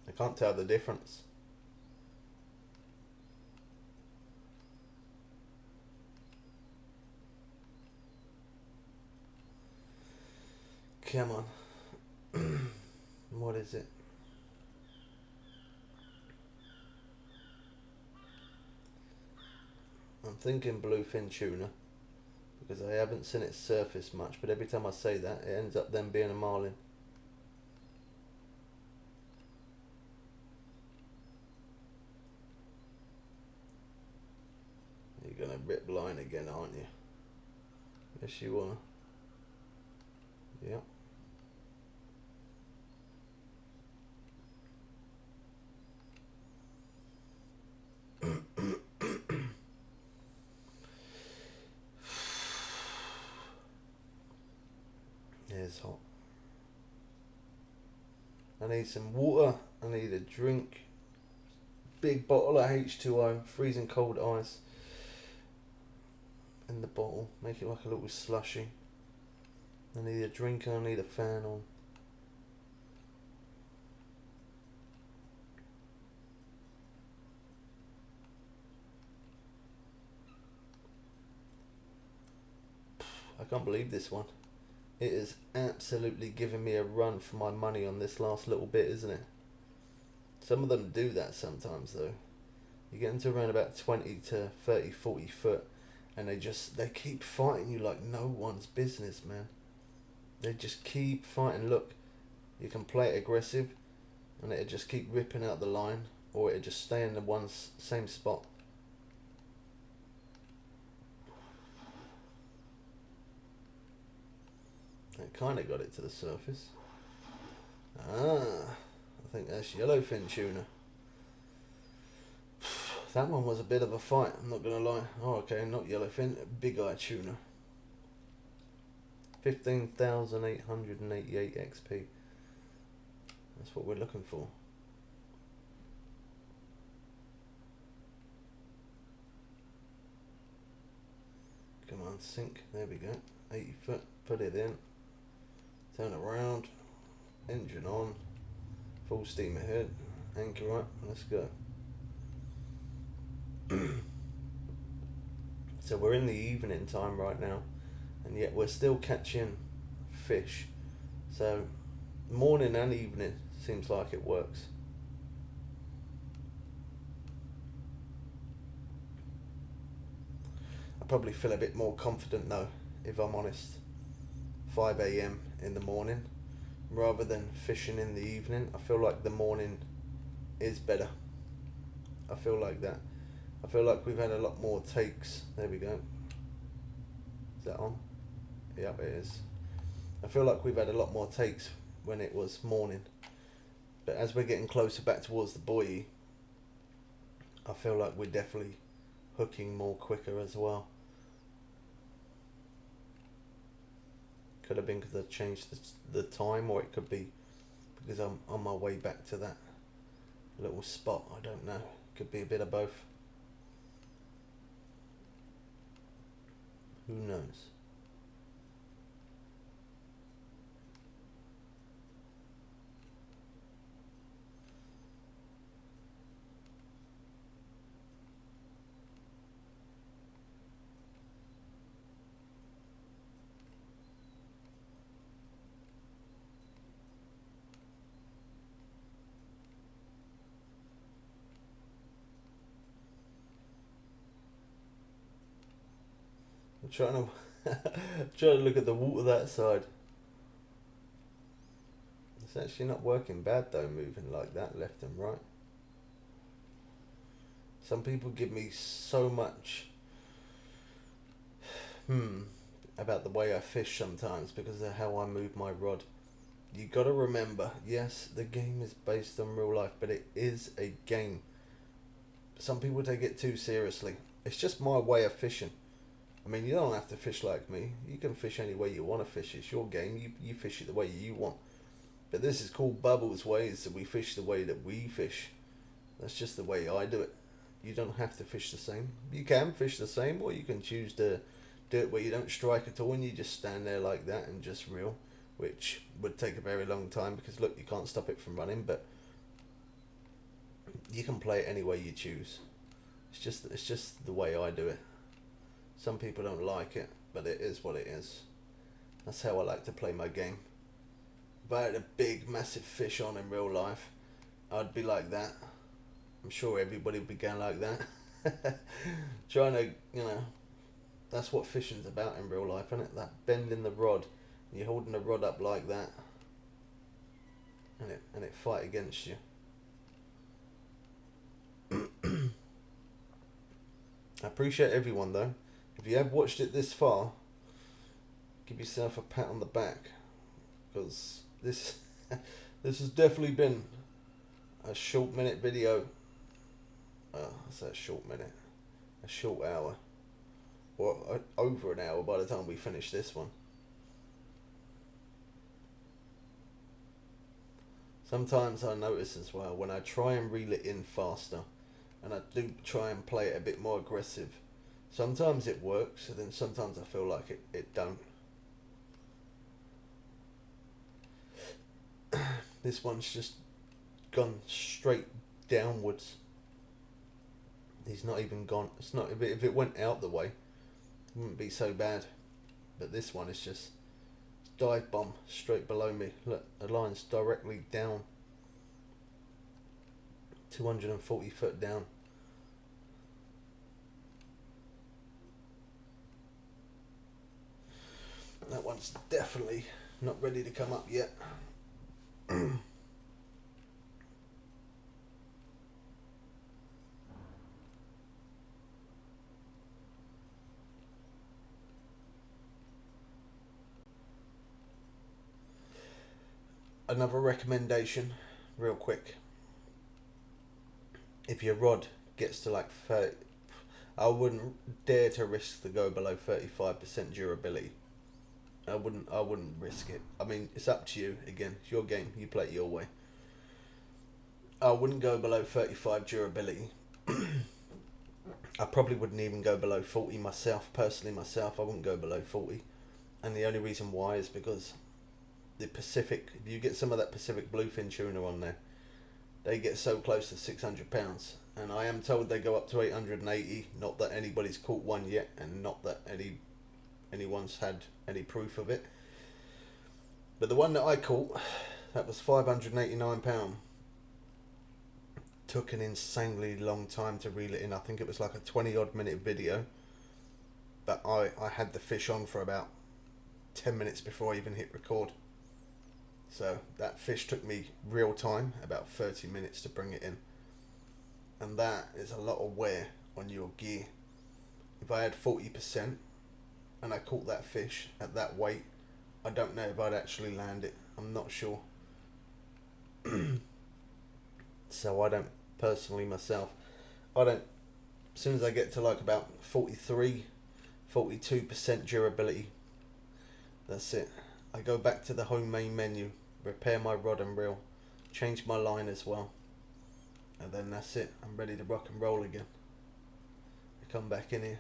[SPEAKER 1] I can't tell the difference. Come on. What is it? I'm thinking bluefin tuna because I haven't seen it surface much, but every time I say that it ends up then being a marlin. You're gonna rip line again, aren't you? Yes you are. Yep. It's hot. I need some water. I need a drink. Big bottle of H2O, freezing cold ice in the bottle. Make it like a little slushy. I need a drink and I need a fan on. I can't believe this one. It is absolutely giving me a run for my money on this last little bit, isn't it? Some of them do that sometimes though. You get into around about 20 to 30, 40 foot and they keep fighting you like no one's business, man. They just keep fighting. Look, you can play it aggressive and it'll just keep ripping out the line, or it'll just stay in the same spot. It kind of got it to the surface. Ah, I think that's yellowfin tuna. That one was a bit of a fight, I'm not going to lie. Oh, okay, not yellowfin, big eye tuna. 15,888 XP. That's what we're looking for. Come on, sink. There we go. 80 foot. Put it in. Turn around. Engine on. Full steam ahead. Anchor up. Let's go. So we're in the evening time right now, and yet we're still catching fish. So morning and evening seems like it works. I probably feel a bit more confident though, if I'm honest, 5 a.m. in the morning rather than fishing in the evening. I feel like the morning is better. I feel like that. I feel like we've had a lot more takes. There we go. Is that on? Yep, it is. I feel like we've had a lot more takes when it was morning. But as we're getting closer back towards the buoy, I feel like we're definitely hooking more quicker as well. Could have been because I changed the time, or it could be because I'm on my way back to that little spot. I don't know. Could be a bit of both. Who knows? I'm trying to trying to look at the water that side. It's actually not working bad though, moving like that left and right. Some people give me so much about the way I fish sometimes because of how I move my rod. You gotta remember, yes, the game is based on real life, but it is a game. Some people take it too seriously. It's just my way of fishing. I mean, you don't have to fish like me. You can fish any way you want to fish. It's your game. You fish it the way you want. But this is called Bubbles Ways, that we fish the way that we fish. That's just the way I do it. You don't have to fish the same. You can fish the same, or you can choose to do it where you don't strike at all and you just stand there like that and just reel, which would take a very long time because look, you can't stop it from running, but you can play it any way you choose. It's just the way I do it. Some people don't like it, but it is what it is. That's how I like to play my game. If I had a big, massive fish on in real life, I'd be like that. I'm sure everybody would be going like that. Trying to, that's what fishing's about in real life, isn't it? That bending the rod. You're holding the rod up like that, and it fight against you. I appreciate everyone though. If you have watched it this far, give yourself a pat on the back, because this has definitely been a short minute video. I say a short minute, a short hour, or over an hour by the time we finish this one. Sometimes I notice as well when I try and reel it in faster, and I do try and play it a bit more aggressive. Sometimes it works, and then sometimes I feel like it don't. This one's just gone straight downwards. He's not even gone. It's not. If it went out the way, it wouldn't be so bad. But this one is just dive bomb straight below me. Look, the line's directly down. 240 foot down. That one's definitely not ready to come up yet. Another recommendation, real quick. If your rod gets to like 30, I wouldn't dare to risk to go below 35% durability. I wouldn't risk it. I mean, it's up to you. Again, it's your game. You play it your way. I wouldn't go below 35 durability. I probably wouldn't even go below 40 myself. Personally, myself, I wouldn't go below 40. And the only reason why is because the Pacific, if you get some of that Pacific bluefin tuna on there, they get so close to 600 pounds. And I am told they go up to 880. Not that anybody's caught one yet, and not that anyone's had any proof of it. But the one that I caught, that was £589. Took an insanely long time to reel it in. I think it was like a 20 odd minute video. But I had the fish on for about 10 minutes before I even hit record. So that fish took me real time, about 30 minutes to bring it in. And that is a lot of wear on your gear. If I had 40% and I caught that fish at that weight, I don't know if I'd actually land it. I'm not sure. So I don't, personally myself, I don't, as soon as I get to like about 43, 42% durability, that's it. I go back to the home main menu, repair my rod and reel, change my line as well, and then that's it. I'm ready to rock and roll again. I come back in here,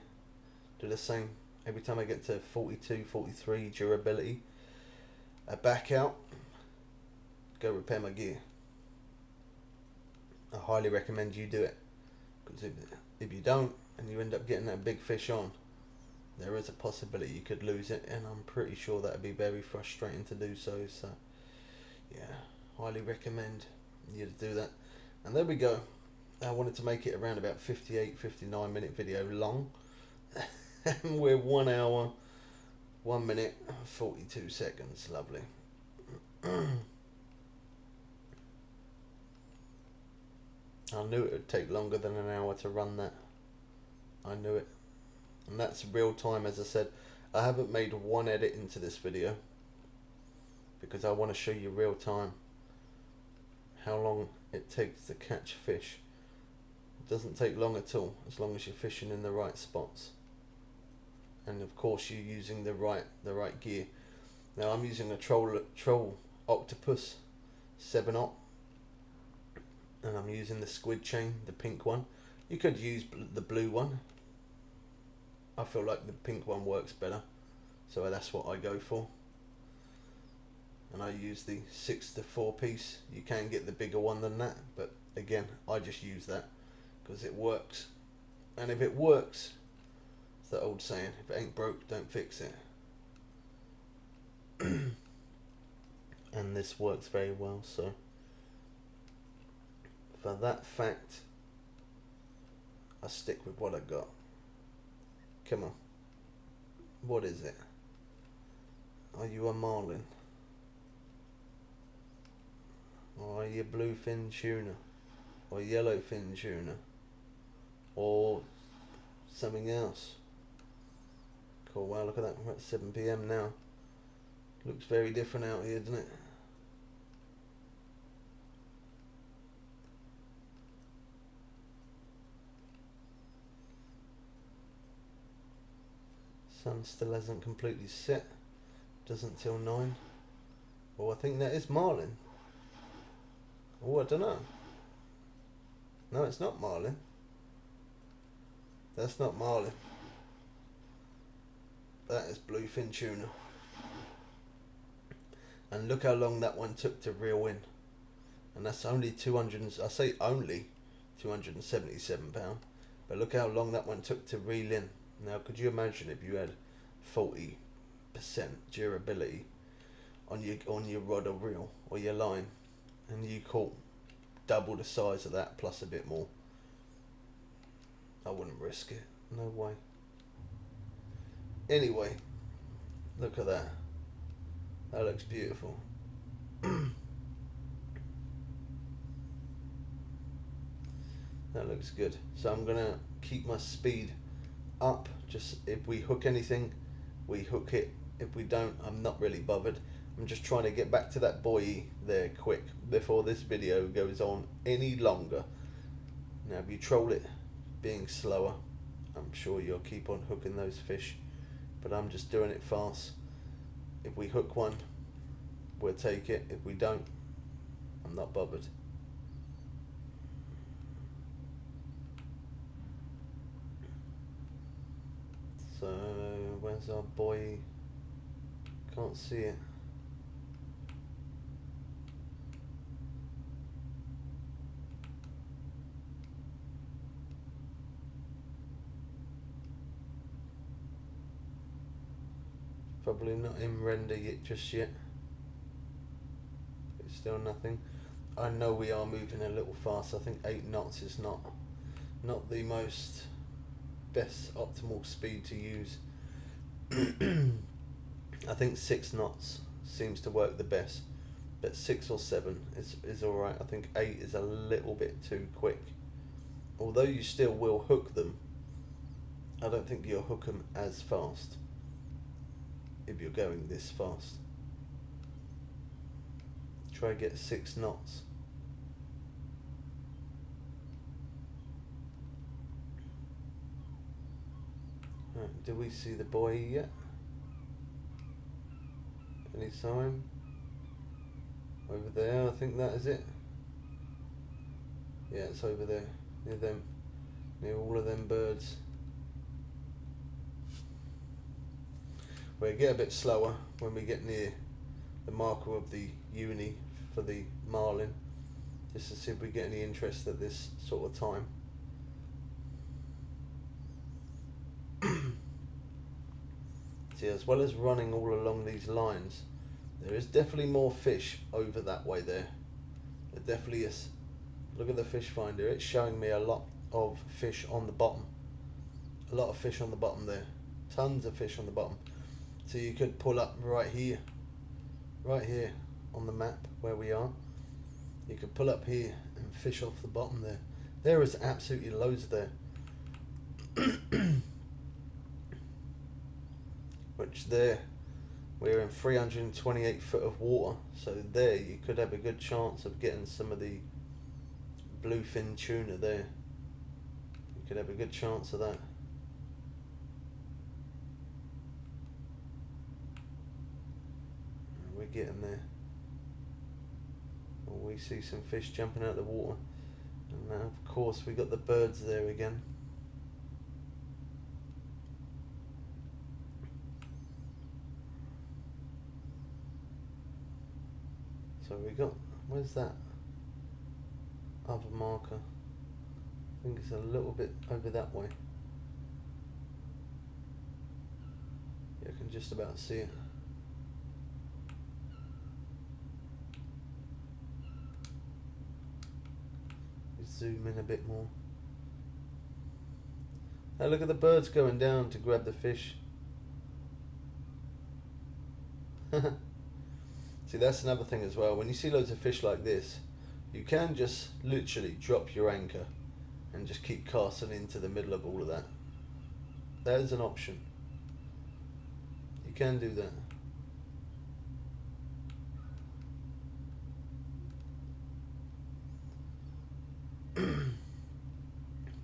[SPEAKER 1] do the same. Every time I get to 42, 43 durability, I back out, go repair my gear. I highly recommend you do it, because if you don't and you end up getting that big fish on, there is a possibility you could lose it, and I'm pretty sure that would be very frustrating to do so. So yeah, highly recommend you to do that. And there we go. I wanted to make it around about 58, 59 minute video long. And we're 1 hour, 1 minute, 42 seconds. Lovely. I knew it would take longer than an hour to run that. I knew it. And that's real time, as I said. I haven't made one edit into this video because I want to show you real time how long it takes to catch fish. It doesn't take long at all, as long as you're fishing in the right spots. And of course you're using the right gear. Now I'm using a troll octopus 7/0, and I'm using the squid chain, the pink one. You could use the blue one. I feel like the pink one works better, so that's what I go for. And I use the 6 to 4 piece. You can get the bigger one than that, but again, I just use that because it works. And if it works, it's the old saying, if it ain't broke, don't fix it. And this works very well, so for that fact, I stick with what I got. Come on. What is it? Are you a marlin? Or are you bluefin tuna? Or yellowfin tuna? Or something else? Cool, wow, look at that. We're at 7 PM now. Looks very different out here, doesn't it? Sun still hasn't completely set. Doesn't till 9. Oh, I think that is marlin. Oh, I don't know. No, it's not marlin. That's not marlin. That is bluefin tuna. And look how long that one took to reel in. And that's only 200, I say only 277 pound. But look how long that one took to reel in. Now, could you imagine if you had 40% durability on your rod or reel or your line, and you caught double the size of that plus a bit more? I wouldn't risk it. No way. Anyway, look at that. That looks beautiful. That looks good. So I'm gonna keep my speed up. Just if we hook anything, we hook it. If we don't, I'm not really bothered. I'm just trying to get back to that buoy there quick before this video goes on any longer. Now if you troll it being slower, I'm sure you'll keep on hooking those fish, but I'm just doing it fast. If we hook one, we'll take it. If we don't, I'm not bothered. So where's our boy? Can't see it. Probably not in render yet, just yet. It's still nothing. I know we are moving a little fast. I think 8 knots is not the most best optimal speed to use. I think 6 knots seems to work the best, but 6 or 7 is alright. I think 8 is a little bit too quick. Although you still will hook them, I don't think you'll hook them as fast if you're going this fast. Try get 6 knots. Right, do we see the buoy yet? Any sign? Over there, I think that is it. Yeah, it's over there, near them, near all of them birds. We'll get a bit slower when we get near the marker of the uni for the marlin, just to see if we get any interest at this sort of time. See, as well as running all along these lines, there is definitely more fish over that way there. There definitely is. Look at the fish finder, it's showing me a lot of fish on the bottom. A lot of fish on the bottom there. Tons of fish on the bottom. So you could pull up right here on the map where we are. You could pull up here and fish off the bottom there. There is absolutely loads there. Which there, we're in 328 foot of water. So there you could have a good chance of getting some of the bluefin tuna there. You could have a good chance of that. We're getting there. Well, we see some fish jumping out of the water, and now of course we got the birds there again. So we got, where's that other marker? I think it's a little bit over that way. You can just about see it. Zoom in a bit more. Now look at the birds going down to grab the fish. See, that's another thing as well. When you see loads of fish like this, you can just literally drop your anchor and just keep casting into the middle of all of that. That is an option. You can do that.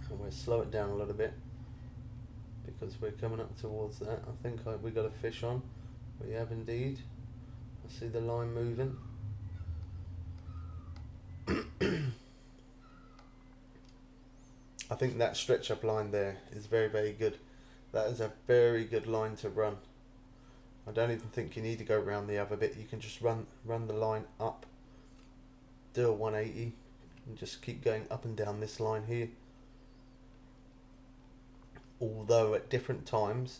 [SPEAKER 1] And we'll slow it down a little bit because we're coming up towards that. I think we got a fish on. We have indeed. I see the line moving. I think that stretch up line there is very, very good. That is a very good line to run. I don't even think you need to go around the other bit. You can just run the line up, do a 180 and just keep going up and down this line here. Although at different times,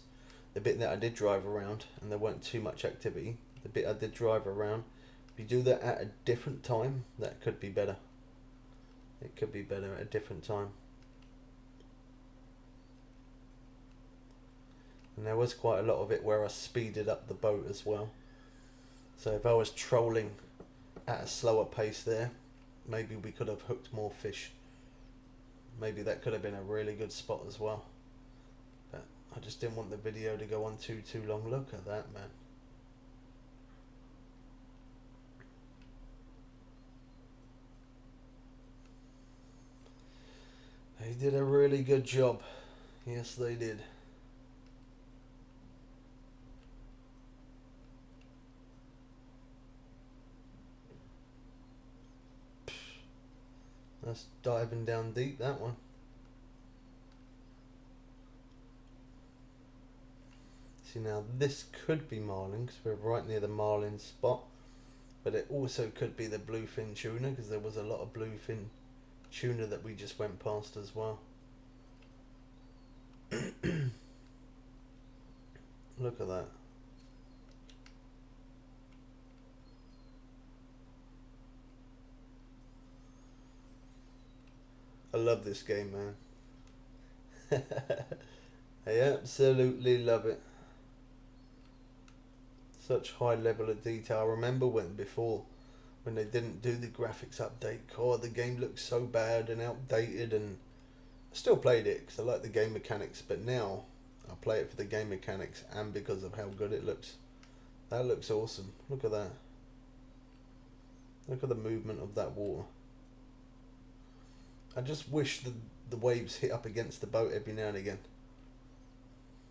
[SPEAKER 1] the bit that I did drive around and there weren't too much activity, the bit I did drive around, if you do that at a different time, that could be better. It could be better at a different time. And there was quite a lot of it where I speeded up the boat as well. So if I was trolling at a slower pace there, maybe we could have hooked more fish. Maybe that could have been a really good spot as well. But I just didn't want the video to go on too long. Look at that, man. They did a really good job. Yes, they did. That's diving down deep, that one. See, now this could be marlin because we're right near the marlin spot, but it also could be the bluefin tuna because there was a lot of bluefin tuna that we just went past as well. Look at that. I love this game, man. I absolutely love it. Such high level of detail. I remember when they didn't do the graphics update. God, the game looked so bad and outdated, and I still played it because I like the game mechanics, but now I play it for the game mechanics and because of how good it looks. That looks awesome. Look at that. Look at the movement of that water. I just wish the waves hit up against the boat every now and again.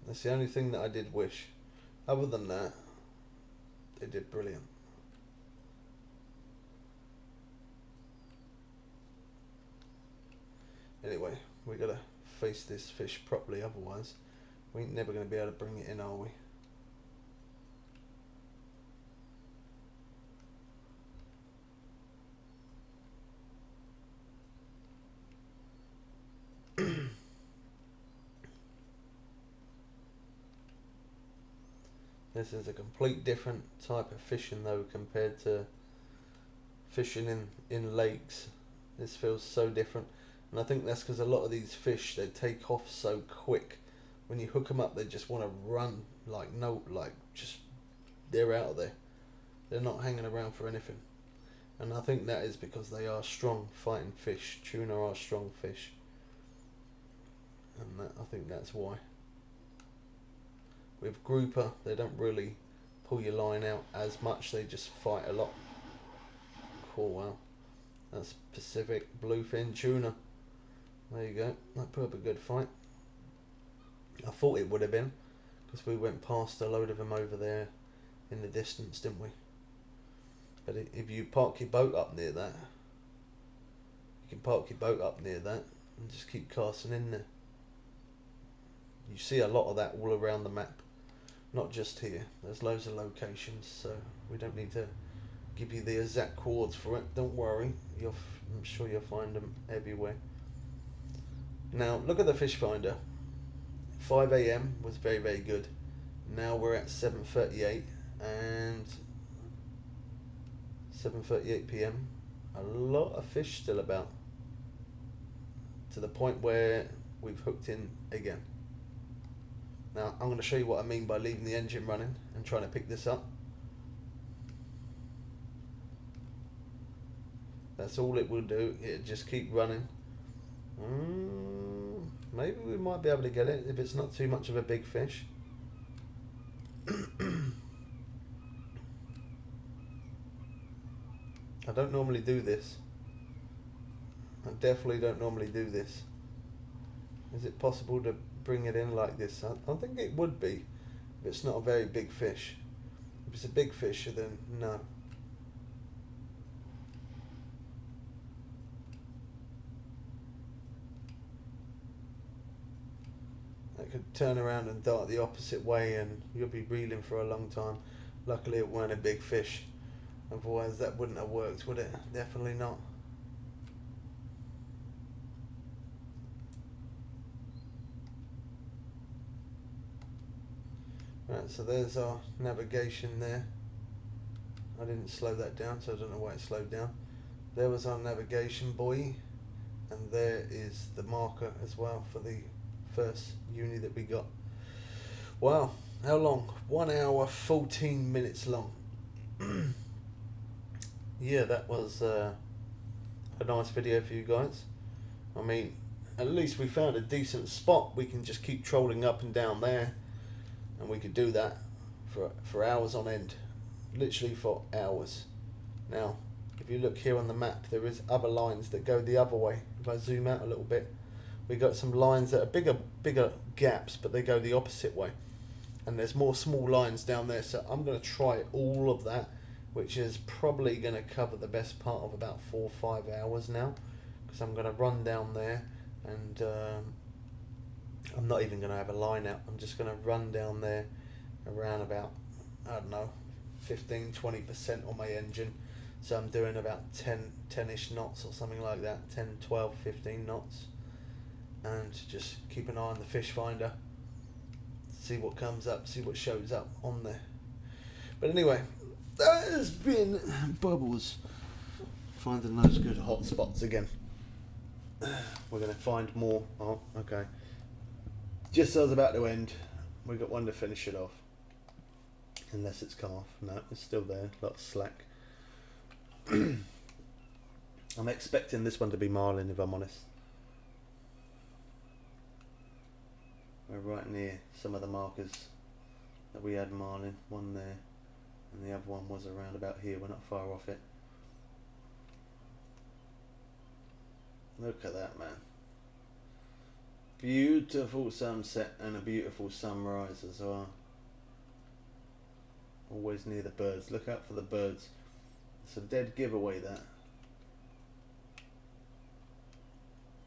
[SPEAKER 1] That's the only thing that I did wish. Other than that, they did brilliant. Anyway, we gotta face this fish properly, otherwise we ain't never gonna be able to bring it in, are we? This is a complete different type of fishing though compared to fishing in lakes. This feels so different, and I think that's because a lot of these fish, they take off so quick. When you hook them up, they just want to run just they're out of there. They're not hanging around for anything, and I think that is because they are strong fighting fish. Tuna are strong fish, and I think that's why. With grouper, they don't really pull your line out as much, they just fight a lot. Cool, wow. That's Pacific bluefin tuna. There you go, that put up a good fight. I thought it would have been, because we went past a load of them over there in the distance, didn't we? But if you park your boat up near that, you can park your boat up near that and just keep casting in there. You see a lot of that all around the map. Not just here, there's loads of locations, so we don't need to give you the exact chords for it, don't worry, I'm sure you'll find them everywhere. Now look at the fish finder. 5 AM was very, very good. Now we're at 7:38 and 7:38 PM. A lot of fish still about, to the point where we've hooked in again. Now I'm going to show you what I mean by leaving the engine running and trying to pick this up. That's all it will do, it'll just keep running. Maybe we might be able to get it if it's not too much of a big fish. I don't normally do this. I definitely don't normally do this. Is it possible to bring it in like this? I think it would be if it's not a very big fish. If it's a big fish, then no. I could turn around and dart the opposite way and you'll be reeling for a long time. Luckily it weren't a big fish, otherwise that wouldn't have worked, would it? Definitely not. Right, so there's our navigation there. I didn't slow that down, so I don't know why it slowed down. There was our navigation buoy, and there is the marker as well for the first uni that we got. Wow, how long? 1 hour 14 minutes long. Yeah, that was a nice video for you guys. I mean, at least we found a decent spot. We can just keep trolling up and down there, and we could do that for hours on end, literally for hours. Now if you look here on the map, there is other lines that go the other way. If I zoom out a little bit, we got some lines that are bigger gaps, but they go the opposite way, and there's more small lines down there. So I'm going to try all of that, which is probably going to cover the best part of about 4 or 5 hours now, because I'm going to run down there and I'm not even going to have a line out. I'm just going to run down there around about, I don't know, 15-20% on my engine. So I'm doing about 10-ish knots or something like that, 10, 12, 15 knots. And just keep an eye on the fish finder, see what comes up, see what shows up on there. But anyway, that has been Bubbles finding those good hot spots again. We're going to find more. Oh, okay. Just as I was about to end, we got one to finish it off. Unless it's come off. No, it's still there. A lot of slack. I'm expecting this one to be marlin, if I'm honest. We're right near some of the markers that we had marlin. One there, and the other one was around about here. We're not far off it. Look at that, man. Beautiful sunset and a beautiful sunrise as well. Always near the birds. Look out for the birds. It's a dead giveaway, that.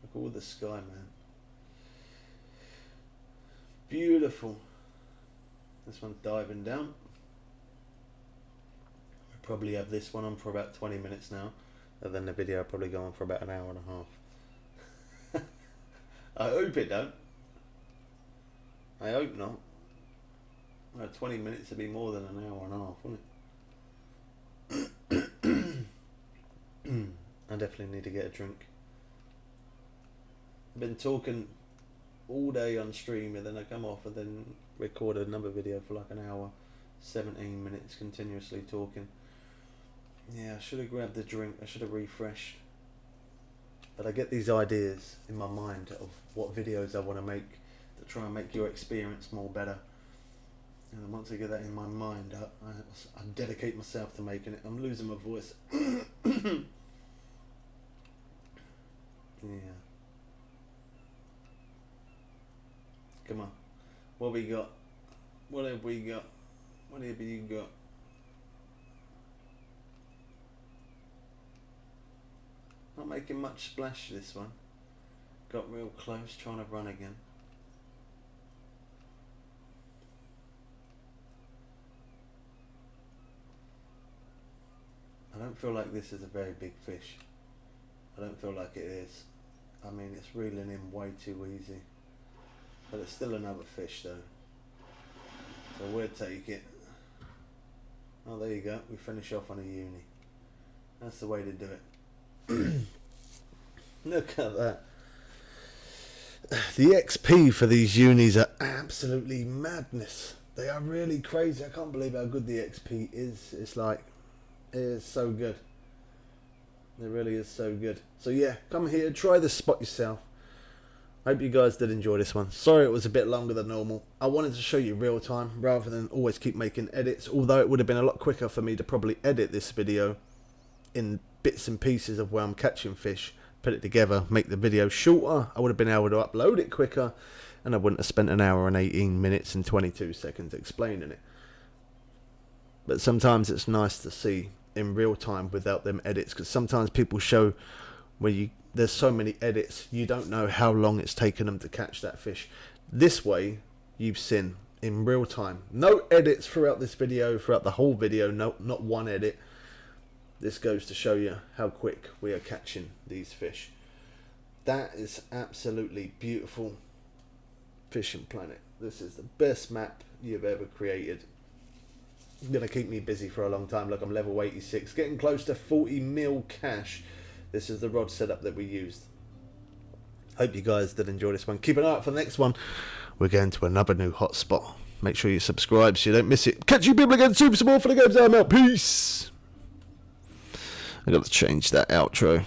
[SPEAKER 1] Look at all the sky, man. Beautiful. This one's diving down. We'll probably have this one on for about 20 minutes now. And then the video will probably go on for about an hour and a half. I hope it don't. I hope not. Well, 20 minutes would be more than an hour and a half, wouldn't it? I definitely need to get a drink. I've been talking all day on stream, and then I come off and then record another video for like an hour, 17 minutes continuously talking. Yeah, I should have grabbed a drink. I should have refreshed. But I get these ideas in my mind of what videos I want to make to try and make your experience more better. And then once I get that in my mind, I dedicate myself to making it. I'm losing my voice. Yeah. Come on. What we got? What have we got? What have you got? Not making much splash this one. Got real close, trying to run again. I don't feel like this is a very big fish. I don't feel like it is. I mean, it's reeling in way too easy. But it's still another fish though. So we'll take it. Oh, there you go. We finish off on a uni. That's the way to do it. Look at that. The XP for these unis are absolutely madness. They are really crazy. I can't believe how good the XP is. It's like, it is so good. It really is so good. So yeah, come here, try this spot yourself. I hope you guys did enjoy this one. Sorry it was a bit longer than normal. I wanted to show you real time rather than always keep making edits, although it would have been a lot quicker for me to probably edit this video in bits and pieces of where I'm catching fish, put it together, make the video shorter. I would have been able to upload it quicker, and I wouldn't have spent an hour and 18 minutes and 22 seconds explaining it. But sometimes it's nice to see in real time without them edits, because sometimes people show where there's so many edits, you don't know how long it's taken them to catch that fish. This way, you've seen in real time. No edits throughout this video, throughout the whole video, no, not one edit. This goes to show you how quick we are catching these fish. That is absolutely beautiful fishing planet. This is the best map you've ever created. It's going to keep me busy for a long time. Look, I'm level 86, getting close to 40 mil cash. This is the rod setup that we used. Hope you guys did enjoy this one. Keep an eye out for the next one. We're going to another new hotspot. Make sure you subscribe so you don't miss it. Catch you people again super small for the games. I'm out. Peace. I got to change that outro.